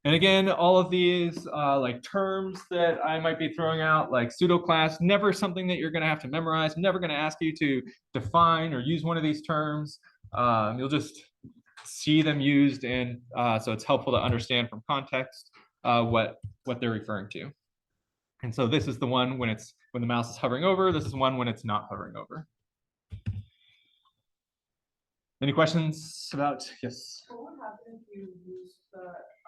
And again, all of these like terms that I might be throwing out, like pseudo class, never something that you're going to have to memorize. I'm never going to ask you to define or use one of these terms. You'll just see them used, and so it's helpful to understand from context what they're referring to. And so this is the one when the mouse is hovering over. This is one when it's not hovering over. Any questions about? Yes. What would happen if you use the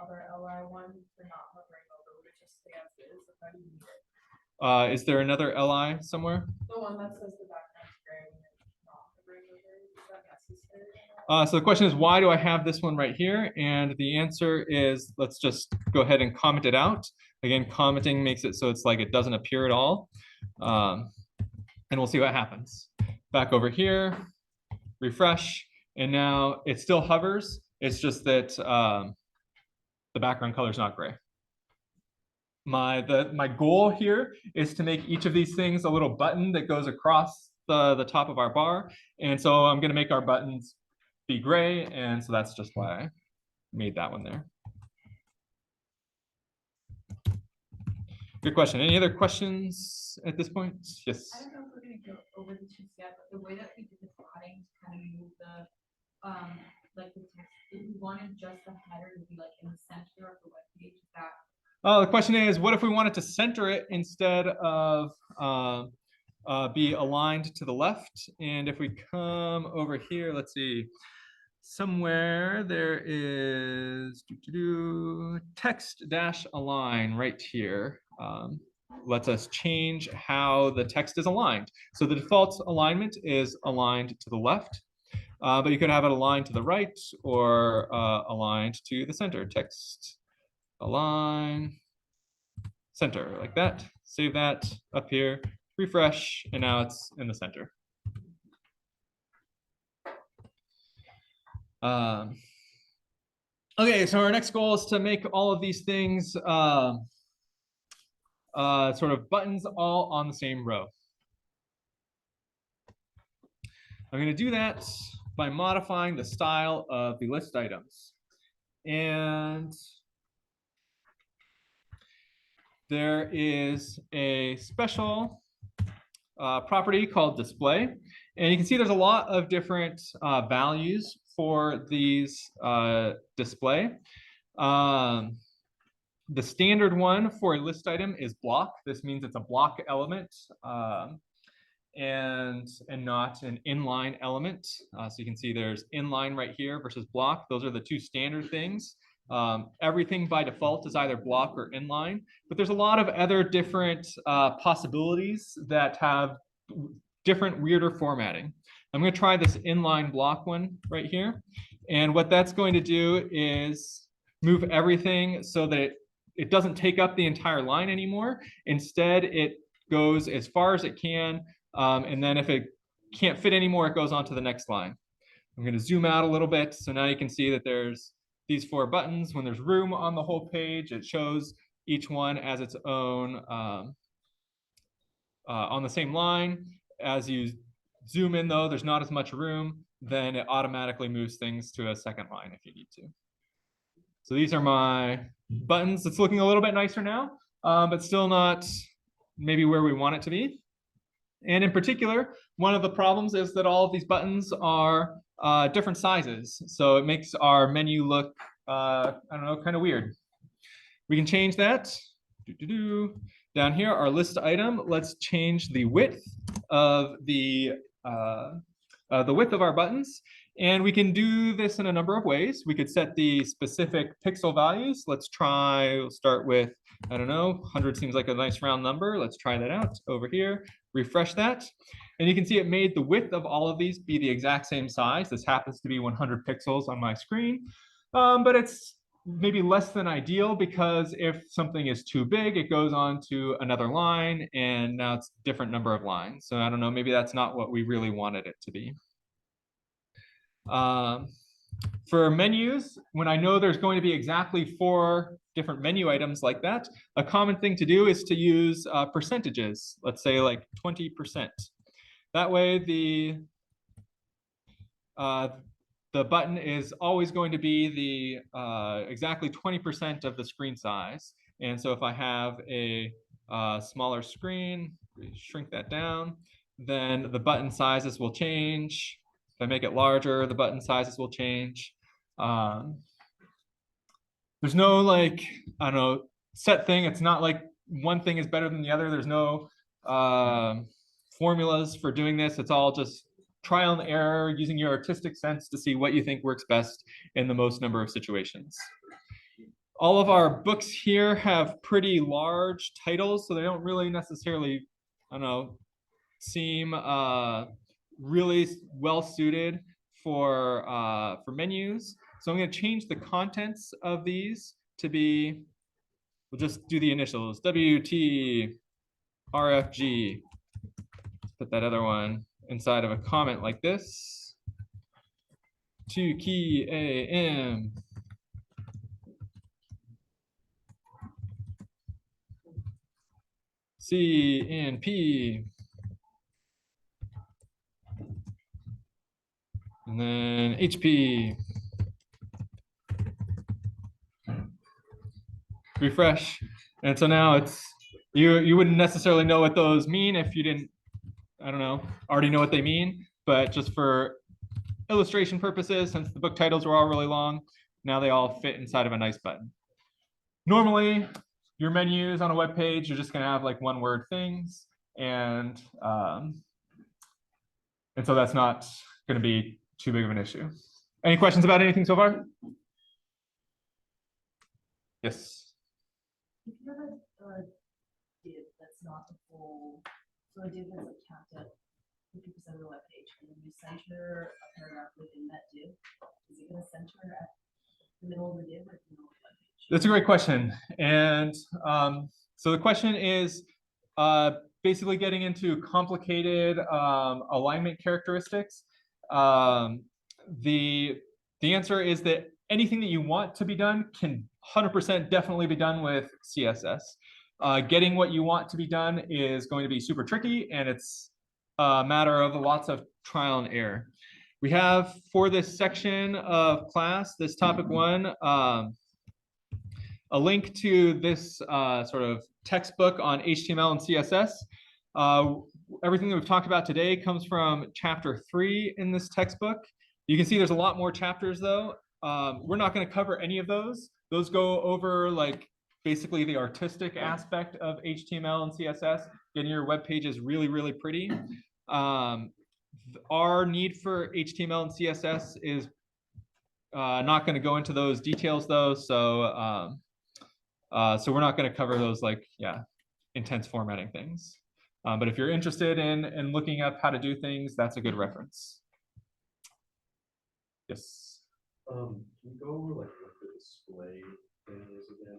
other li one for not hovering over? Would it just stay as is? If I need it? Is there another li somewhere? The one that says the background's gray when it's not hovering over. Is that necessary? So the question is, why do I have this one right here? And the answer is, let's just go ahead and comment it out. Again, commenting makes it so it's like it doesn't appear at all. And we'll see what happens. Back over here, refresh. And now it still hovers. It's just that the background color is not gray. My goal here is to make each of these things a little button that goes across the top of our bar. And so I'm going to make our buttons be gray. And so that's just why I made that one there. Good question. Any other questions at this point? Yes. I don't know if we're going to go over the cheats yet, but the way that we did the plotting to kind of move the like the text, if we wanted just the header to be like in the center of the web page, is that? Oh, the question is, what if we wanted to center it instead of be aligned to the left? And if we come over here, let's see. somewhere there is text dash align right here. Lets us change how the text is aligned. So the default alignment is aligned to the left, but you could have it aligned to the right or aligned to the center. Text align center, like that. Save that up here, refresh, and now it's in the center. Okay, so our next goal is to make all of these things sort of buttons all on the same row. I'm going to do that by modifying the style of the list items. And there is a special property called display. And you can see there's a lot of different values for these display. The standard one for a list item is block. This means it's a block element and not an inline element. So you can see there's inline right here versus block. Those are the two standard things. Everything by default is either block or inline, but there's a lot of other different possibilities that have different, weirder formatting. I'm going to try this inline block one right here. And what that's going to do is move everything so that it doesn't take up the entire line anymore. Instead, it goes as far as it can. And then if it can't fit anymore, it goes on to the next line. I'm going to zoom out a little bit. So now you can see that there's these 4 buttons. When there's room on the whole page, it shows each one as its own on the same line. As you zoom in, though, there's not as much room, then it automatically moves things to a second line if you need to. So these are my buttons. It's looking a little bit nicer now, but still not maybe where we want it to be. And in particular, one of the problems is that all of these buttons are different sizes. So it makes our menu look, I don't know, kind of weird. We can change that. Down here, our list item, let's change the width of the width of our buttons. And we can do this in a number of ways. We could set the specific pixel values. Let's try, we'll start with, I don't know, 100 seems like a nice round number. Let's try that out over here, refresh that. And you can see it made the width of all of these be the exact same size. This happens to be 100 pixels on my screen, but it's maybe less than ideal because if something is too big, it goes on to another line and now it's a different number of lines. So I don't know, maybe that's not what we really wanted it to be. For menus, when I know there's going to be exactly 4 different menu items like that, a common thing to do is to use percentages. Let's say like 20%. That way the button is always going to be the exactly 20% of the screen size. And so if I have a smaller screen, shrink that down, then the button sizes will change. If I make it larger, the button sizes will change. There's no like, I don't know, set thing. It's not like one thing is better than the other. There's no formulas for doing this. It's all just trial and error, using your artistic sense to see what you think works best in the most number of situations. All of our books here have pretty large titles, so they don't really necessarily, I don't know, seem really well suited for menus. So I'm going to change the contents of these to be, we'll just do the initials, WT, RFG. Put that other one inside of a comment like this. 2 key AM. C and P. And then HP. Refresh. And so now it's, you wouldn't necessarily know what those mean if you didn't, I don't know, already know what they mean. But just for illustration purposes, since the book titles were all really long, now they all fit inside of a nice button. Normally, your menus on a web page, you're just going to have like one-word things. And so that's not going to be too big of an issue. Any questions about anything so far? Yes. If you have a div that's not the full, so a div that's like capped at 50% of the web page, and then you center a paragraph within that div, is it gonna center at the middle of the div or the middle of the web page? That's a great question. And so the question is basically getting into complicated alignment characteristics. The answer is that anything that you want to be done can 100% definitely be done with CSS. Getting what you want to be done is going to be super tricky, and it's a matter of lots of trial and error. We have, for this section of class, this topic 1, a link to this sort of textbook on HTML and CSS. Everything that we've talked about today comes from chapter 3 in this textbook. You can see there's a lot more chapters though. We're not going to cover any of those. Those go over like basically the artistic aspect of HTML and CSS, getting your web pages really, really pretty. Our need for HTML and CSS is not going to go into those details though. So we're not going to cover those like, intense formatting things. But if you're interested in looking up how to do things, that's a good reference. Yes. Can you go over like what the display thing is again?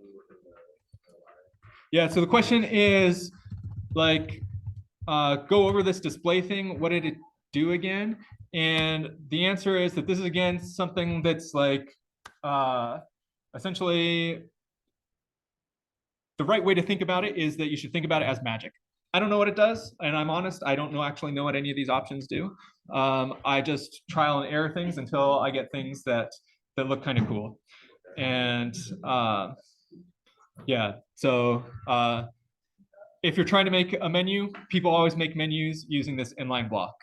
Yeah, so the question is like, go over this display thing. What did it do again? And the answer is that this is again something that's like essentially the right way to think about it is that you should think about it as magic. I don't know what it does, and I'm honest, I don't actually know what any of these options do. I just trial and error things until I get things that look kind of cool. And yeah, so if you're trying to make a menu, people always make menus using this inline block.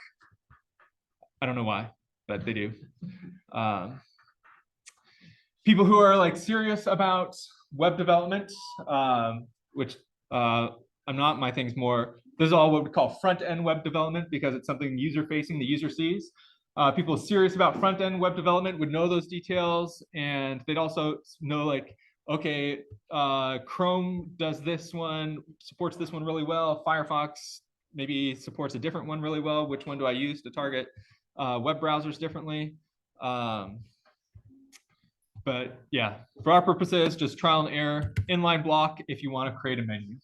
I don't know why, but they do. People who are like serious about web development, which I'm not, my thing's more, this is all what we call front-end web development because it's something user-facing, the user sees. People serious about front-end web development would know those details, and they'd also know like, okay, Chrome does this one, supports this one really well. Firefox maybe supports a different one really well. Which one do I use to target web browsers differently? But yeah, for our purposes, just trial and error, inline block if you want to create a menu.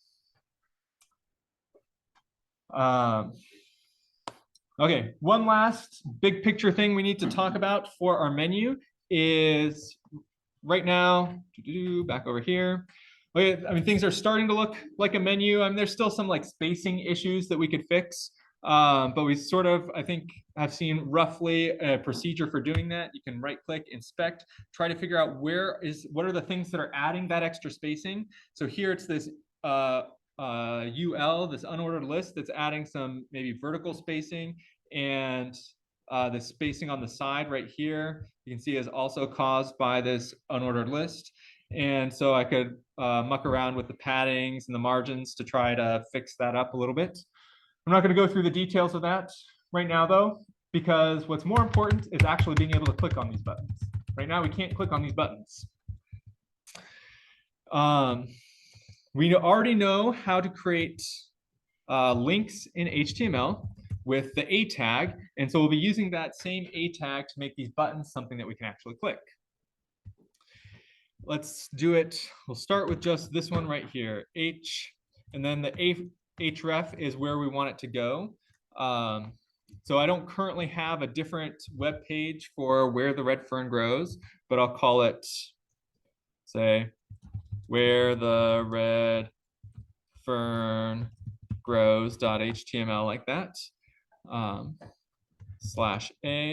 Okay, one last big picture thing we need to talk about for our menu is right now, back over here. Okay, I mean, things are starting to look like a menu. I mean, there's still some like spacing issues that we could fix. But we sort of, I think, have seen roughly a procedure for doing that. You can right click, inspect, try to figure out what are the things that are adding that extra spacing. So here it's this UL, this unordered list that's adding some maybe vertical spacing, and the spacing on the side right here, you can see is also caused by this unordered list. And so I could muck around with the paddings and the margins to try to fix that up a little bit. I'm not going to go through the details of that right now, though, because what's more important is actually being able to click on these buttons. Right now, we can't click on these buttons. We already know how to create links in HTML with the A tag, and so we'll be using that same A tag to make these buttons something that we can actually click. Let's do it. We'll start with just this one right here, H, and then the href is where we want it to go. So I don't currently have a different web page for where the red fern grows, but I'll call it, say, where the red fern grows.html like that, /a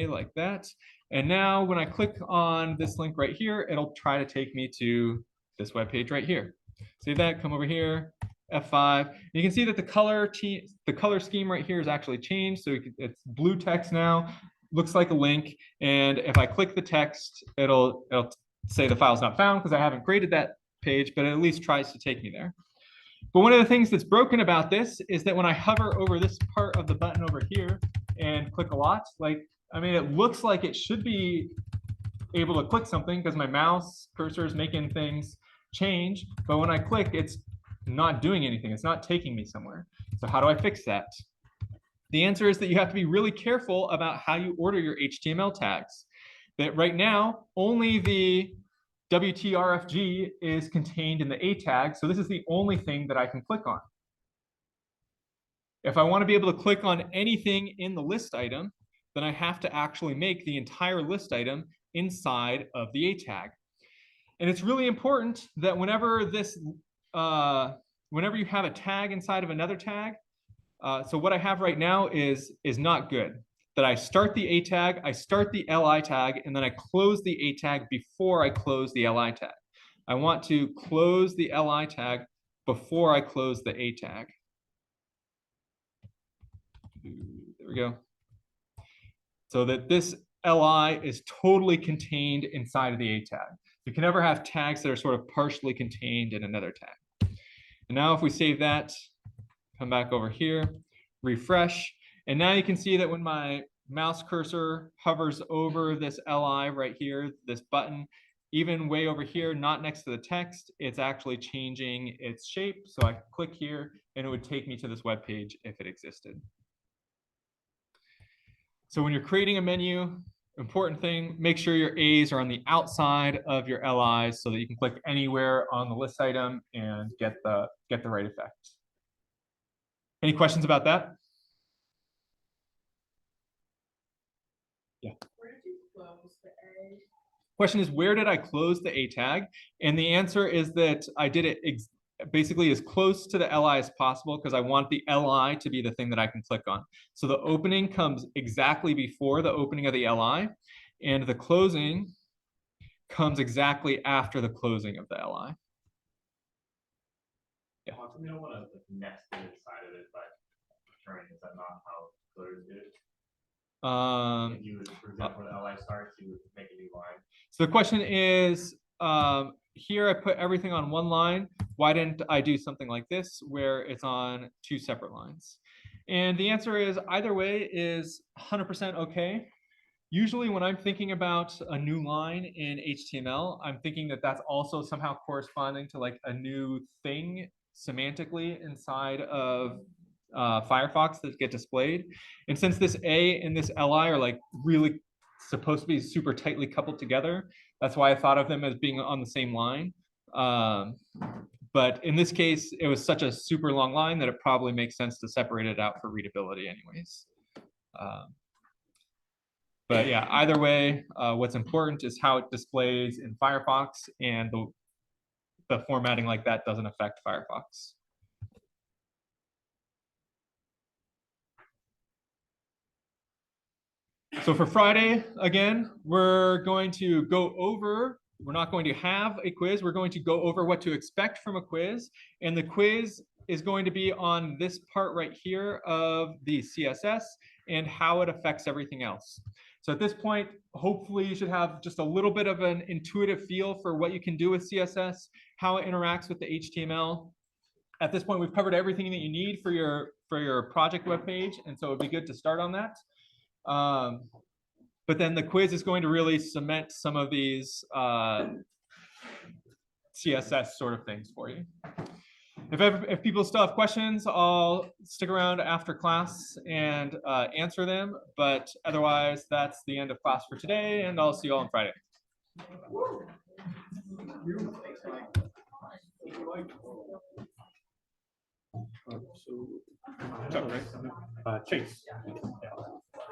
like that. And now when I click on this link right here, it'll try to take me to this web page right here. Save that, come over here, F5. You can see that the color scheme right here is actually changed. So it's blue text now, looks like a link. And if I click the text, it'll say the file's not found because I haven't created that page, but it at least tries to take me there. But one of the things that's broken about this is that when I hover over this part of the button over here and click a lot, like, I mean, it looks like it should be able to click something because my mouse cursor is making things change. But when I click, it's not doing anything. It's not taking me somewhere. So how do I fix that? The answer is that you have to be really careful about how you order your HTML tags. That right now, only the WTRFG is contained in the A tag. So this is the only thing that I can click on. If I want to be able to click on anything in the list item, then I have to actually make the entire list item inside of the A tag. And it's really important that whenever you have a tag inside of another tag, so what I have right now is not good. That I start the A tag, I start the LI tag, and then I close the A tag before I close the LI tag. I want to close the LI tag before I close the A tag. There we go. So that this LI is totally contained inside of the A tag. You can never have tags that are sort of partially contained in another tag. And now if we save that, come back over here, refresh, and now you can see that when my mouse cursor hovers over this LI right here, this button, even way over here, not next to the text, it's actually changing its shape. So I click here and it would take me to this web page if it existed. So when you're creating a menu, important thing, make sure your A's are on the outside of your LIs so that you can click anywhere on the list item and get the right effect. Any questions about that? Yeah. Where did you close the A? Question is, where did I close the A tag? And the answer is that I did it basically as close to the LI as possible because I want the LI to be the thing that I can click on. So the opening comes exactly before the opening of the LI, and the closing comes exactly after the closing of the LI. Yeah. How come you don't want to nest it inside of it by returning? Is that not how coders do it? If you would, for example, when the LI starts, you would make a new line. So the question is, here I put everything on one line. Why didn't I do something like this where it's on two separate lines? And the answer is either way is 100% okay. Usually when I'm thinking about a new line in HTML, I'm thinking that that's also somehow corresponding to like a new thing semantically inside of Firefox that get displayed. And since this A and this LI are like really supposed to be super tightly coupled together, that's why I thought of them as being on the same line. But in this case, it was such a super long line that it probably makes sense to separate it out for readability anyways. But yeah, either way, what's important is how it displays in Firefox, and the formatting like that doesn't affect Firefox. So for Friday, again, we're going to go over, we're not going to have a quiz, we're going to go over what to expect from a quiz. And the quiz is going to be on this part right here of the CSS and how it affects everything else. So at this point, hopefully you should have just a little bit of an intuitive feel for what you can do with CSS, how it interacts with the HTML. At this point, we've covered everything that you need for your project web page, and so it'd be good to start on that. But then the quiz is going to really cement some of these CSS sort of things for you. If people still have questions, I'll stick around after class and answer them. But otherwise, that's the end of class for today, and I'll see you all on Friday. Chase.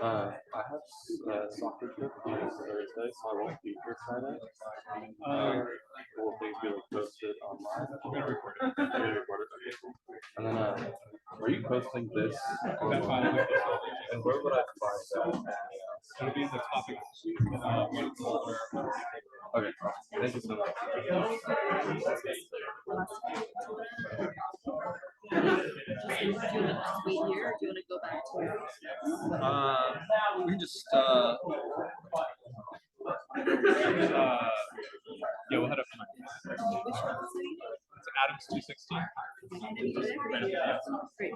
I have soccer trip on Thursday, so I won't be here Friday. Will things be like posted online? Okay. And then, are you posting this online? And where would I find that? It'll be in the topic folder. Okay, thank you so much. Do you want to just wait here, or do you want to go back to? We can just yeah, we'll head up to my. Which one is it? It's Adams 216. Great.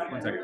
One second.